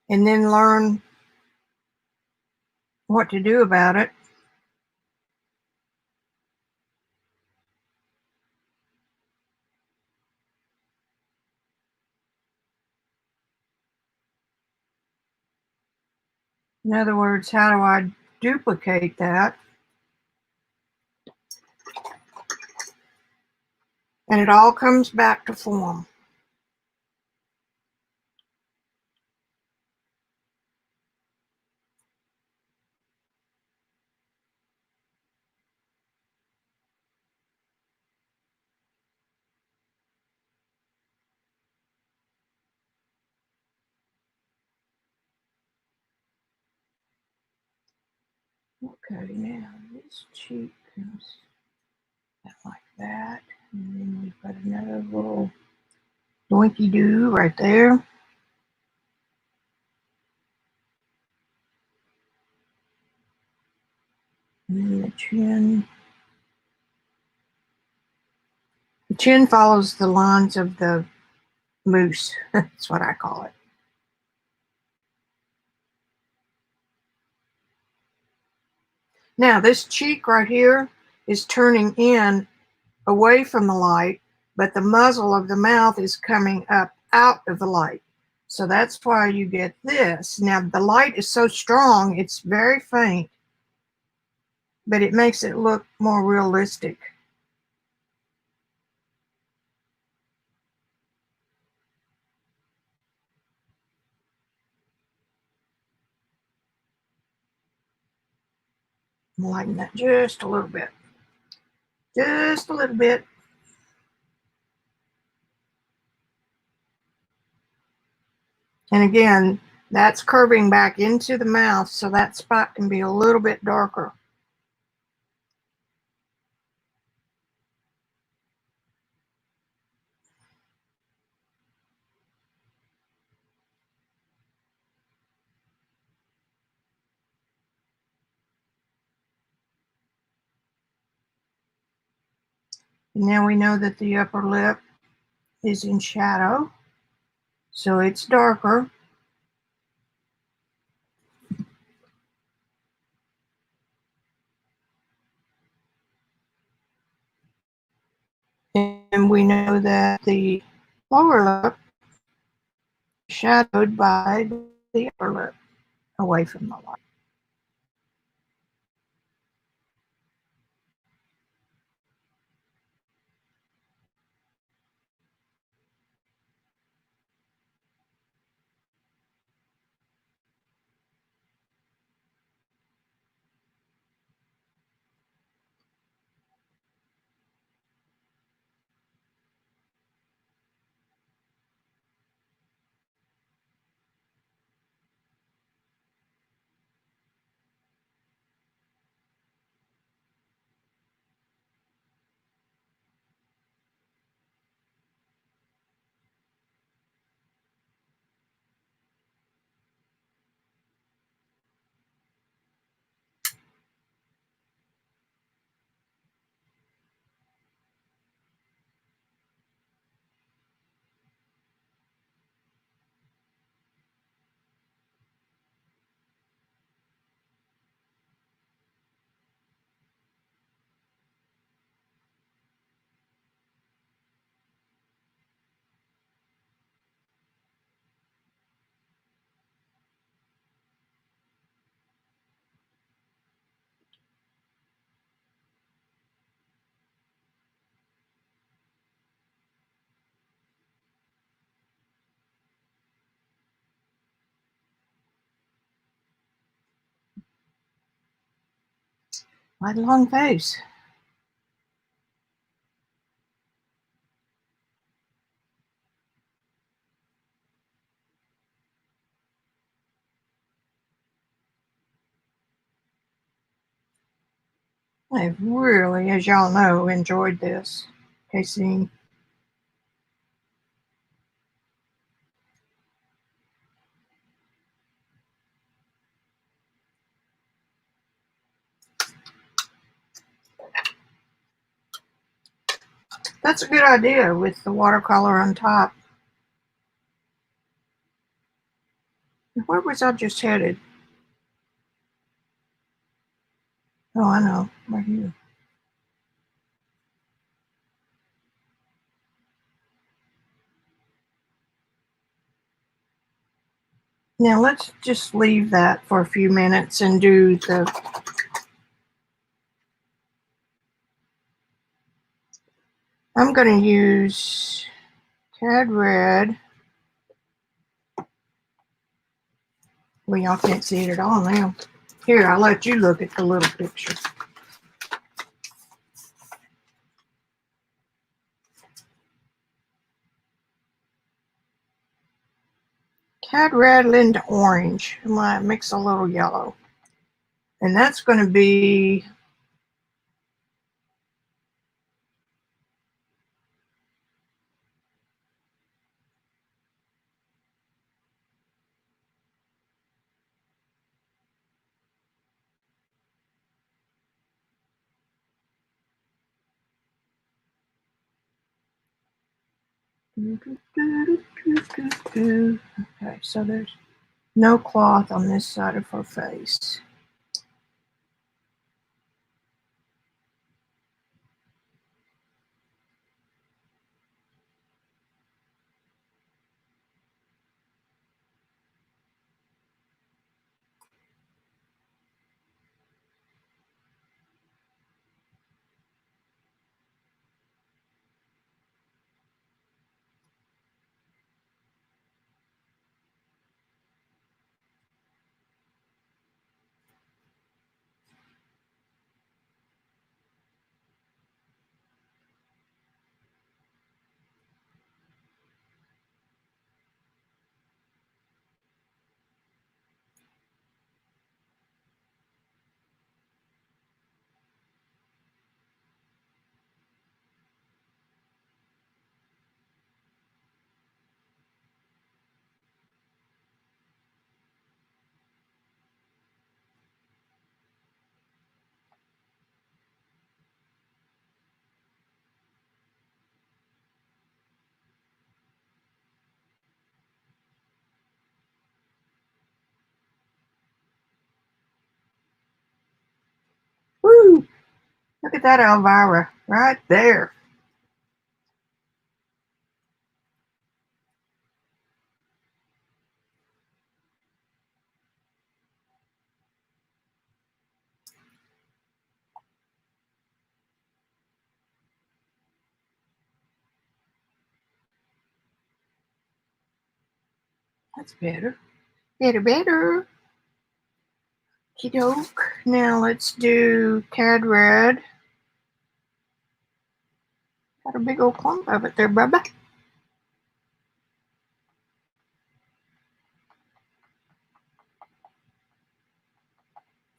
and then learn what to do about it, in other words, how do I duplicate that? And it all comes back to form. Okay, now this cheek comes out like that. And then we've got another little doinky doo right there. And then the chin. The chin follows the lines of the mousse. That's what I call it. Now this cheek right here is turning in away from the light, but the muzzle of the mouth is coming up out of the light. So that's why you get this. Now the light is so strong, it's very faint, but it makes it look more realistic. Lighten that just a little bit. Just a little bit. And again, that's curving back into the mouth, so that spot can be a little bit darker. Now we know that the upper lip is in shadow, so it's darker. And we know that the lower lip is shadowed by the upper lip away from the light. Quite a long face. I've really, as y'all know, enjoyed this casing. That's a good idea with the watercolor on top. Where was I just headed? Oh, I know, right here. Now let's just leave that for a few minutes and do the, I'm going to use Cad Red. Well, y'all can't see it at all now. Here, I'll let you look at the little picture. Cad Red into orange. I might mix a little yellow. And that's going to be Okay, so there's no cloth on this side of her face. Woo! Look at that Elvira right there. That's better. Better. Okey-doke. Now let's do Cad Red. Got a big old clump of it there, Bubba.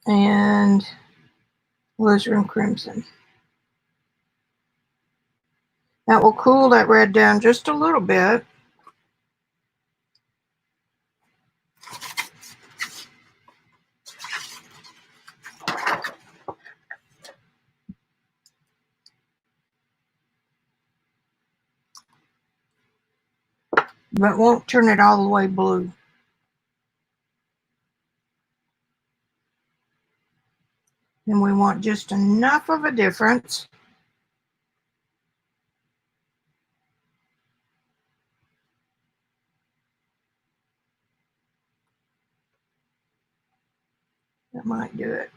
And Alizarin Crimson. That will cool that red down just a little bit. But won't turn it all the way blue. And we want just enough of a difference. That might do it.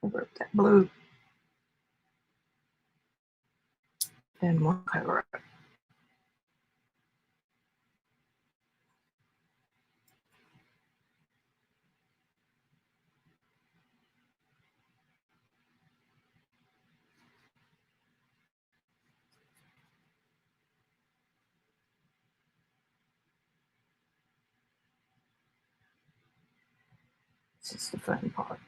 Cover up that blue. Then we'll cover up. This is the fun part.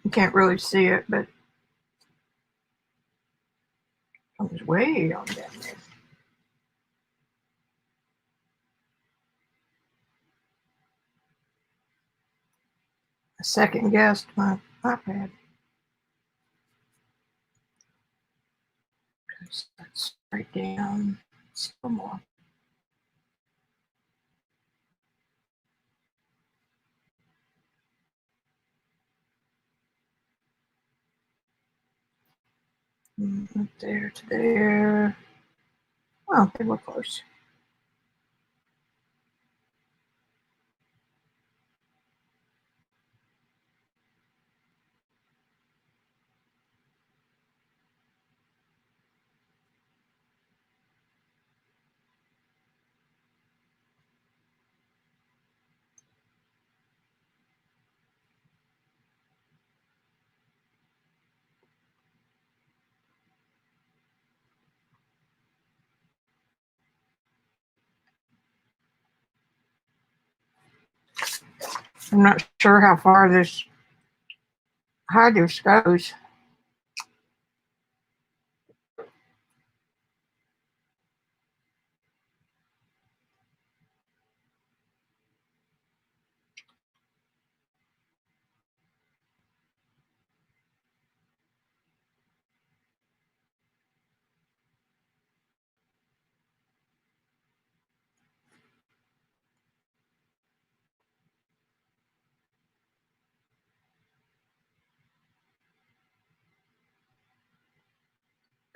You can't really see it, but it comes way on down there. I second guessed my iPad. So that's straight down. Still more. Up there to there. Oh, they were close. I'm not sure how far this hydrous goes.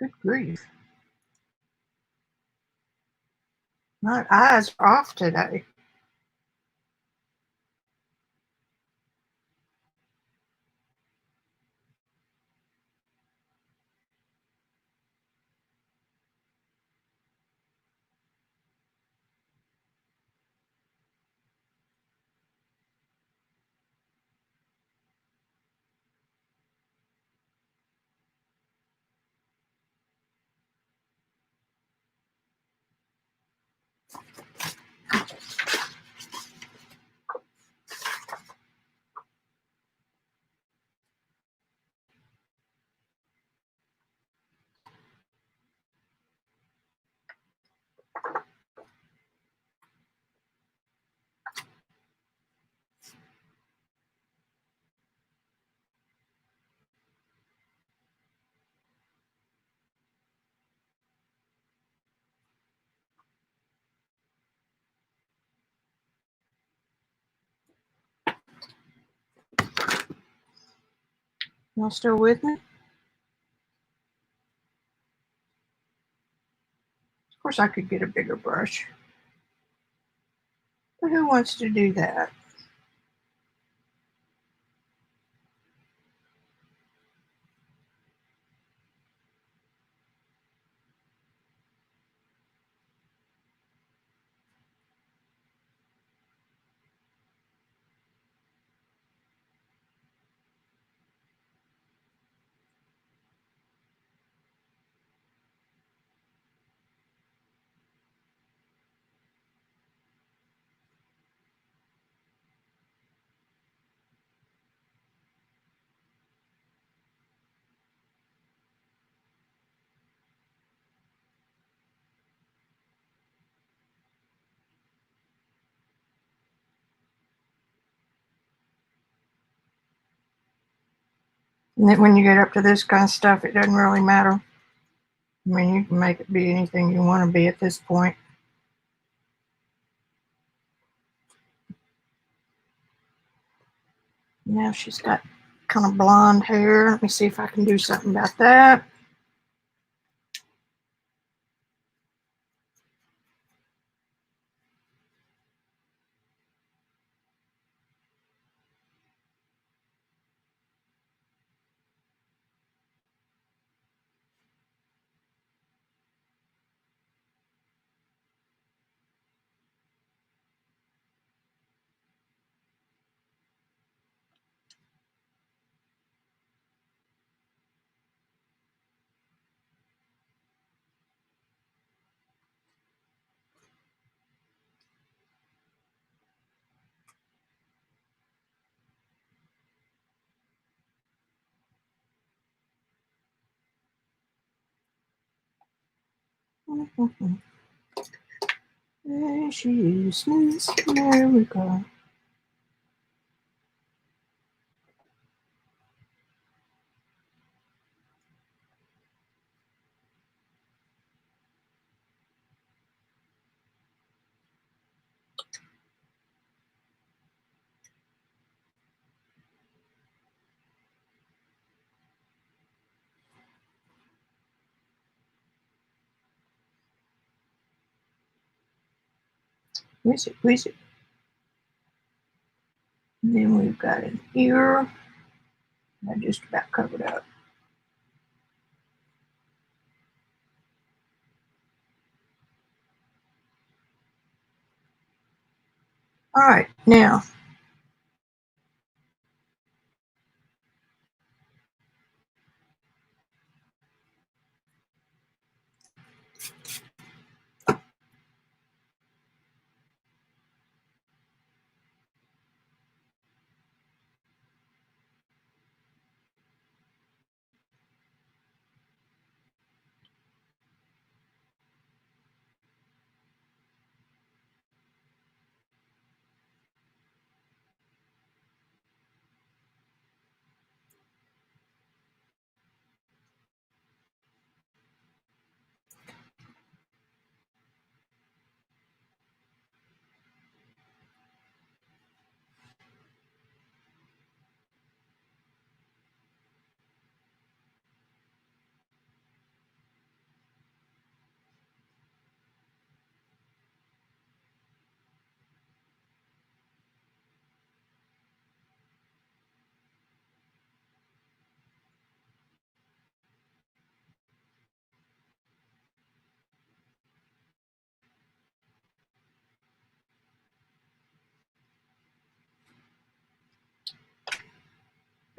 Good grief. My eyes are off today. Y'all still with me? Of course, I could get a bigger brush. But who wants to do that? And then when you get up to this kind of stuff, it doesn't really matter. I mean, you can make it be anything you want to be at this point. Now she's got kind of blonde hair. Let me see if I can do something about that. There she is, Miss America. Squeeze it, squeeze it. And then we've got an ear. I just about covered up. All right, now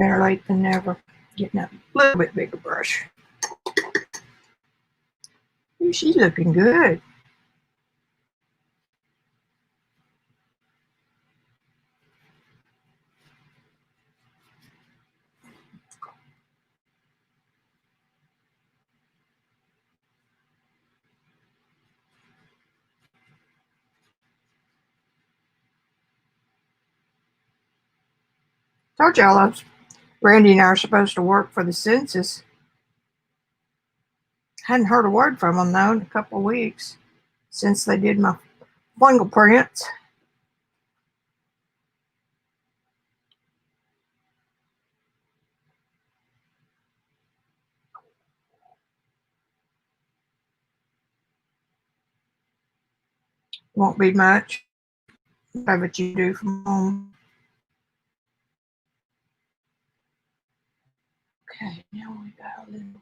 better late than never. Getting a little bit bigger brush. Ooh, she's looking good. Told y'all Randy and I are supposed to work for the census. Hadn't heard a word from them though in a couple of weeks since they did my fingerprints. Won't be much of it you do from home. Okay, now we got a little.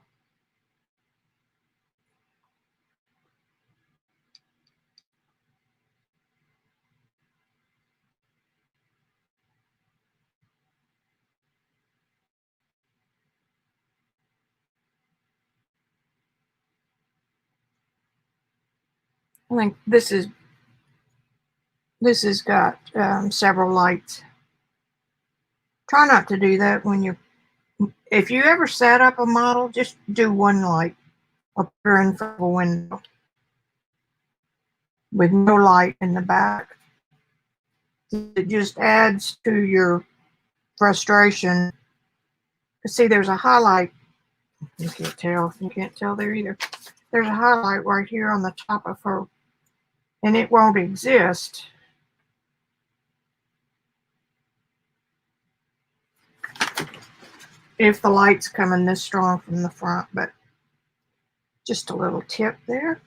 I think this has got several lights. Try not to do that when you're. If you ever set up a model, just do one light up there in front of a window with no light in the back. It just adds to your frustration. See, there's a highlight. You can't tell. You can't tell there either. There's a highlight right here on the top of her, and it won't exist if the light's coming this strong from the front. But just a little tip there.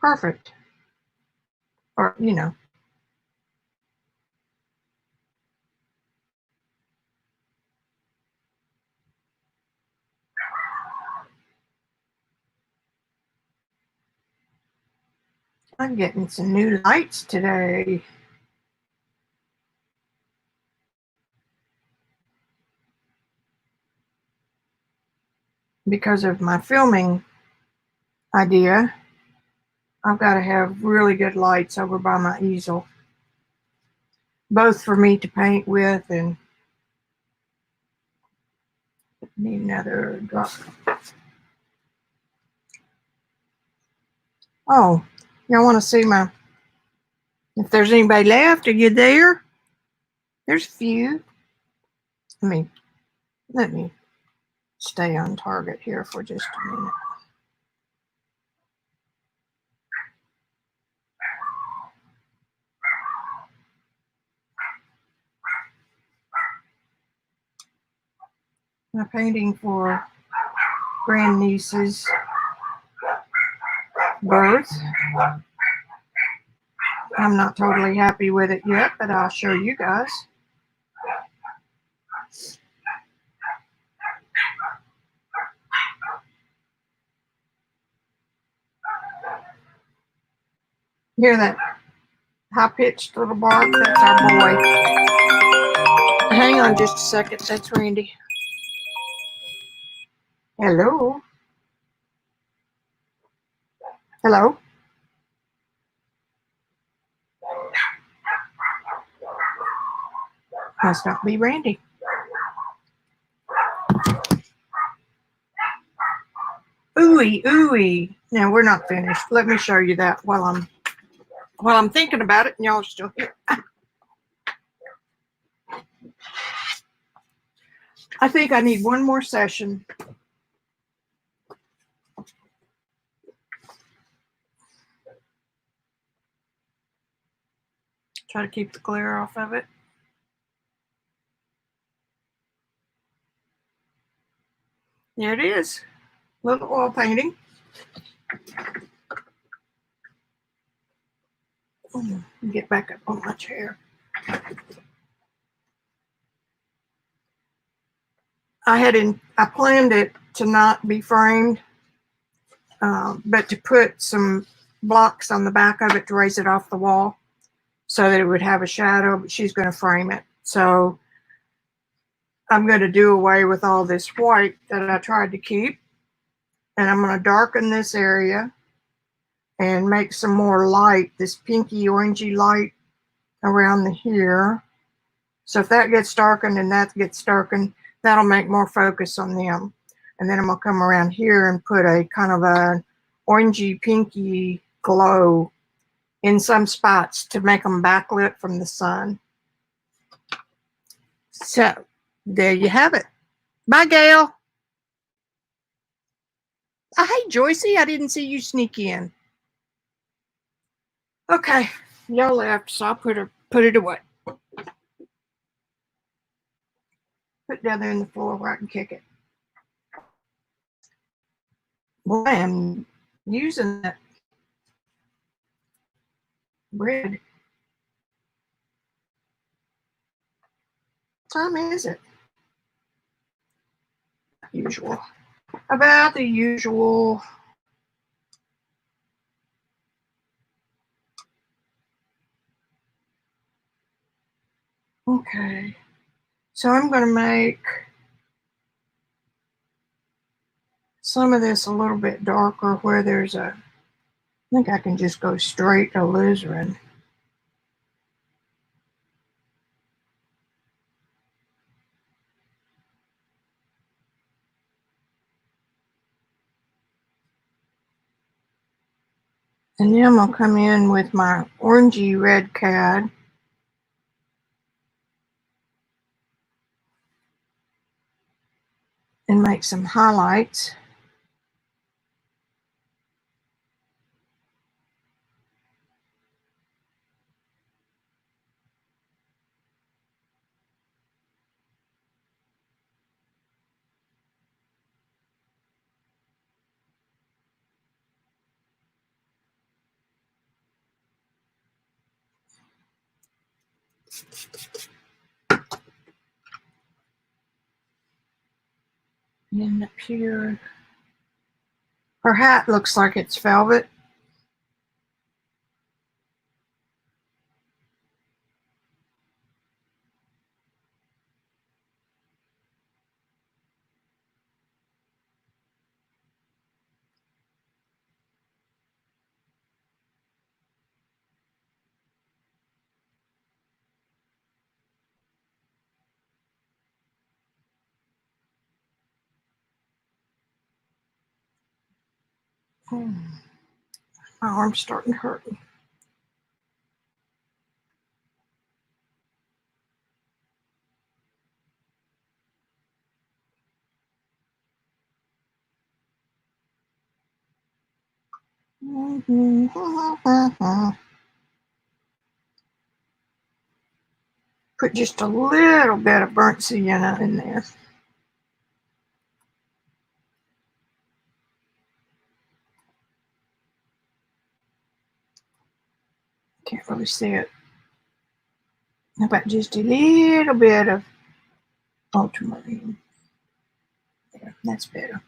Perfect. Or, you know. I'm getting some new lights today. Because of my filming idea, I've got to have really good lights over by my easel, both for me to paint with and need another drop. Oh, y'all want to see my, if there's anybody left, are you there? There's a few. Let me stay on target here for just a minute. My painting for grandniece's birth. I'm not totally happy with it yet, but I'll show you guys. Hear that high-pitched little bark? That's our boy. Hang on just a second. That's Randy. Hello? Hello? Must not be Randy. Ooey, ooey. Now we're not finished. Let me show you that while I'm thinking about it and y'all are still here. I think I need one more session. Try to keep the glare off of it. There it is. Little oil painting. Get back up on my chair. I planned it to not be framed, but to put some blocks on the back of it to raise it off the wall so that it would have a shadow, but she's going to frame it. So I'm going to do away with all this white that I tried to keep, and I'm going to darken this area and make some more light, this pinky orangey light around here. So if that gets darkened and that gets darkened, that'll make more focus on them. And then I'm gonna come around here and put a kind of a orangey pinky glow in some spots to make them backlit from the sun. So there you have it. Bye, Gail. Hey, Joycey, I didn't see you sneak in. Okay, y'all left, so I'll put it away. Put it down there in the floor where I can kick it. Boy, I'm using that bread. What time is it? Usual. About the usual. Okay. So I'm going to make some of this a little bit darker where there's I think I can just go straight to alizarin. And then I'm going to come in with my orangey red cad. And make some highlights. And up here, her hat looks like it's velvet. My arm's starting to hurt. Put just a little bit of burnt sienna in there. Can't really see it. How about just a little bit of ultramarine? There, that's better.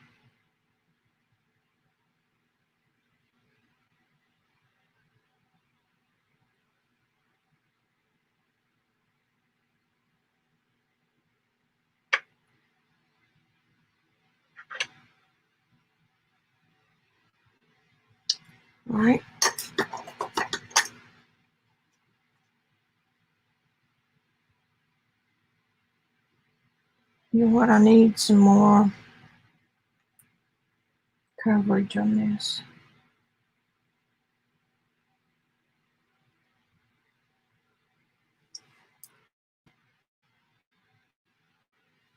All right. You know what? I need some more coverage on this.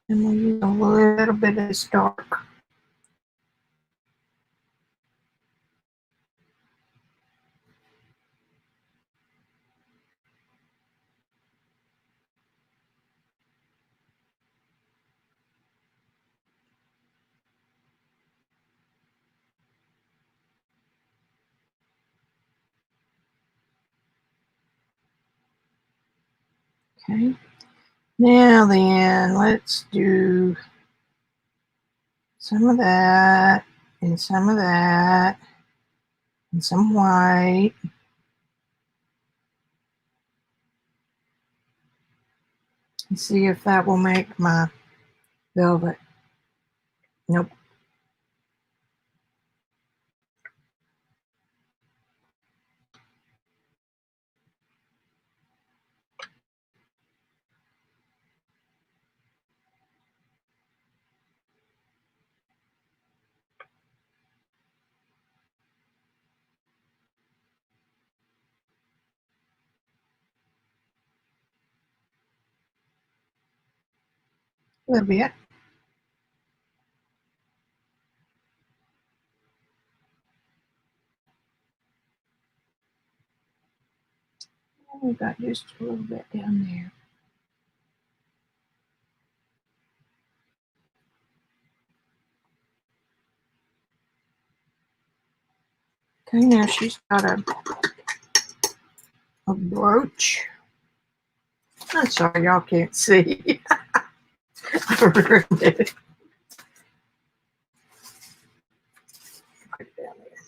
And we'll use a little bit of this dark. Okay. Now then, let's do some of that and some of that and some white. And see if that will make my velvet. Nope. A little bit. We've got just a little bit down there. Okay, now she's got a brooch. I'm sorry, y'all can't see. I ruined it. Put it down there.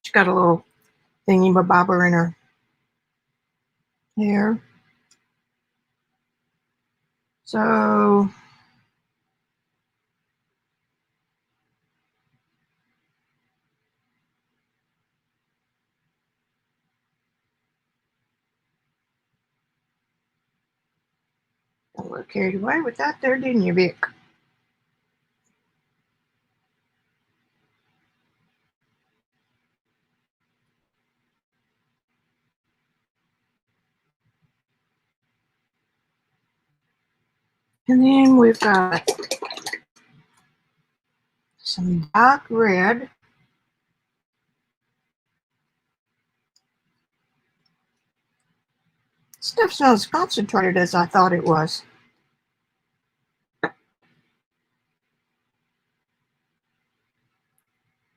She's got a little thingy bobber in her hair. So got a little carried away with that there, didn't you, Vic? And then we've got some dark red. Stuff's not as concentrated as I thought it was.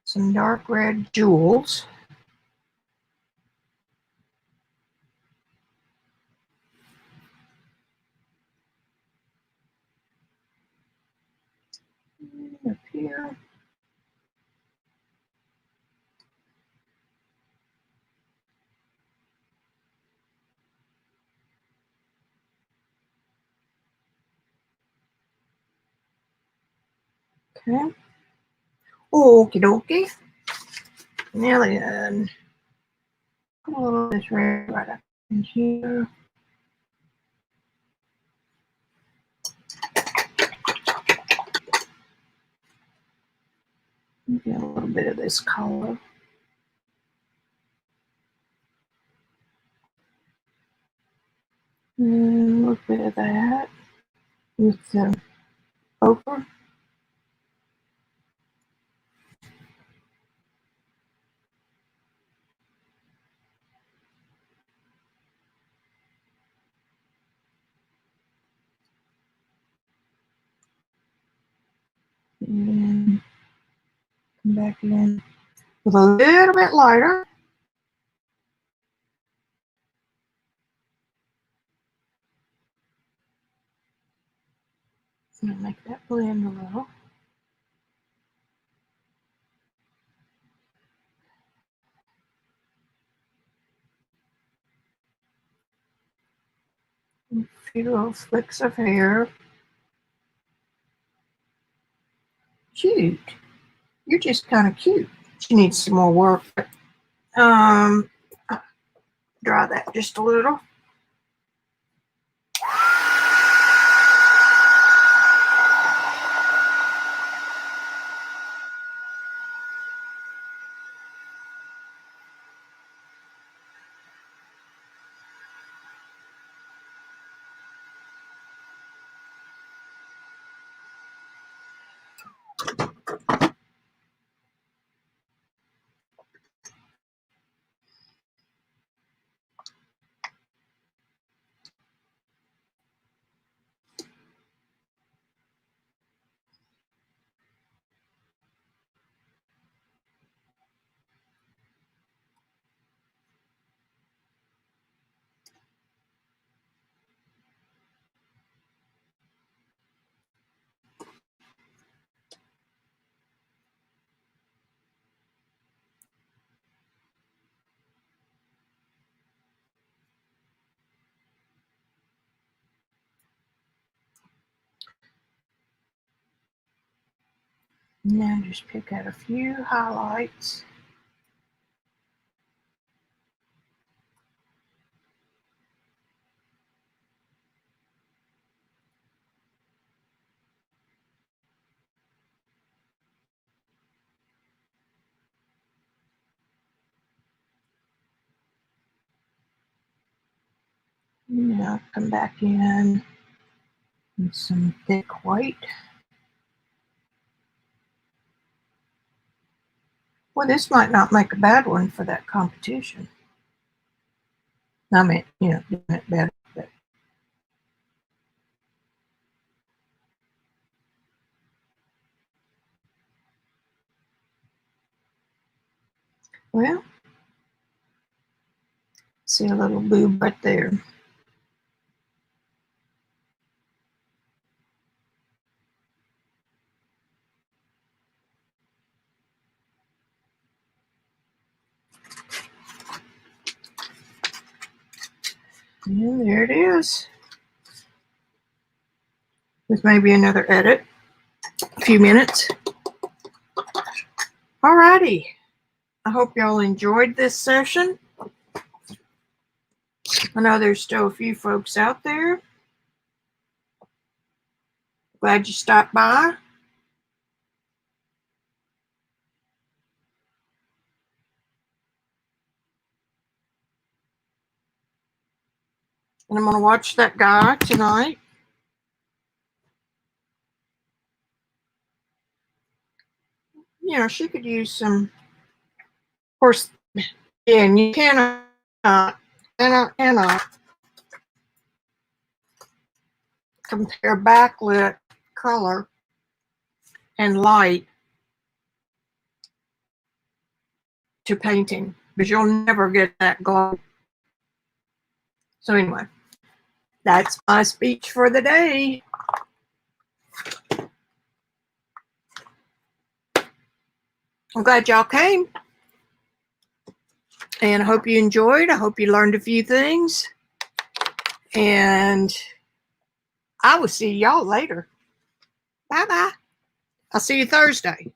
Some dark red jewels. Up here. Okay. Okie dokie. Now then, put a little of this red right up in here. Get a little bit of this color. with the ochre. And come back in with a little bit lighter. And make that blend a little. A few little flicks of hair. Cute. You're just kind of cute. She needs some more work. Dry that just a little. Now just pick out a few highlights. Now come back in with some thick white. Well, this might not make a bad one for that competition. I mean, doing it better. But well, see a little boob right there. And there it is. With maybe another edit. A few minutes. Alrighty. I hope y'all enjoyed this session. I know there's still a few folks out there. Glad you stopped by. And I'm going to watch that guy tonight. She could use some, of course, and you cannot compare backlit color and light to painting, because you'll never get that glow. So anyway, that's my speech for the day. I'm glad y'all came. And I hope you enjoyed. I hope you learned a few things. And I will see y'all later. Bye-bye. I'll see you Thursday.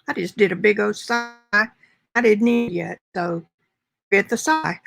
I just did a big old sigh. I didn't eat yet, so get the sigh.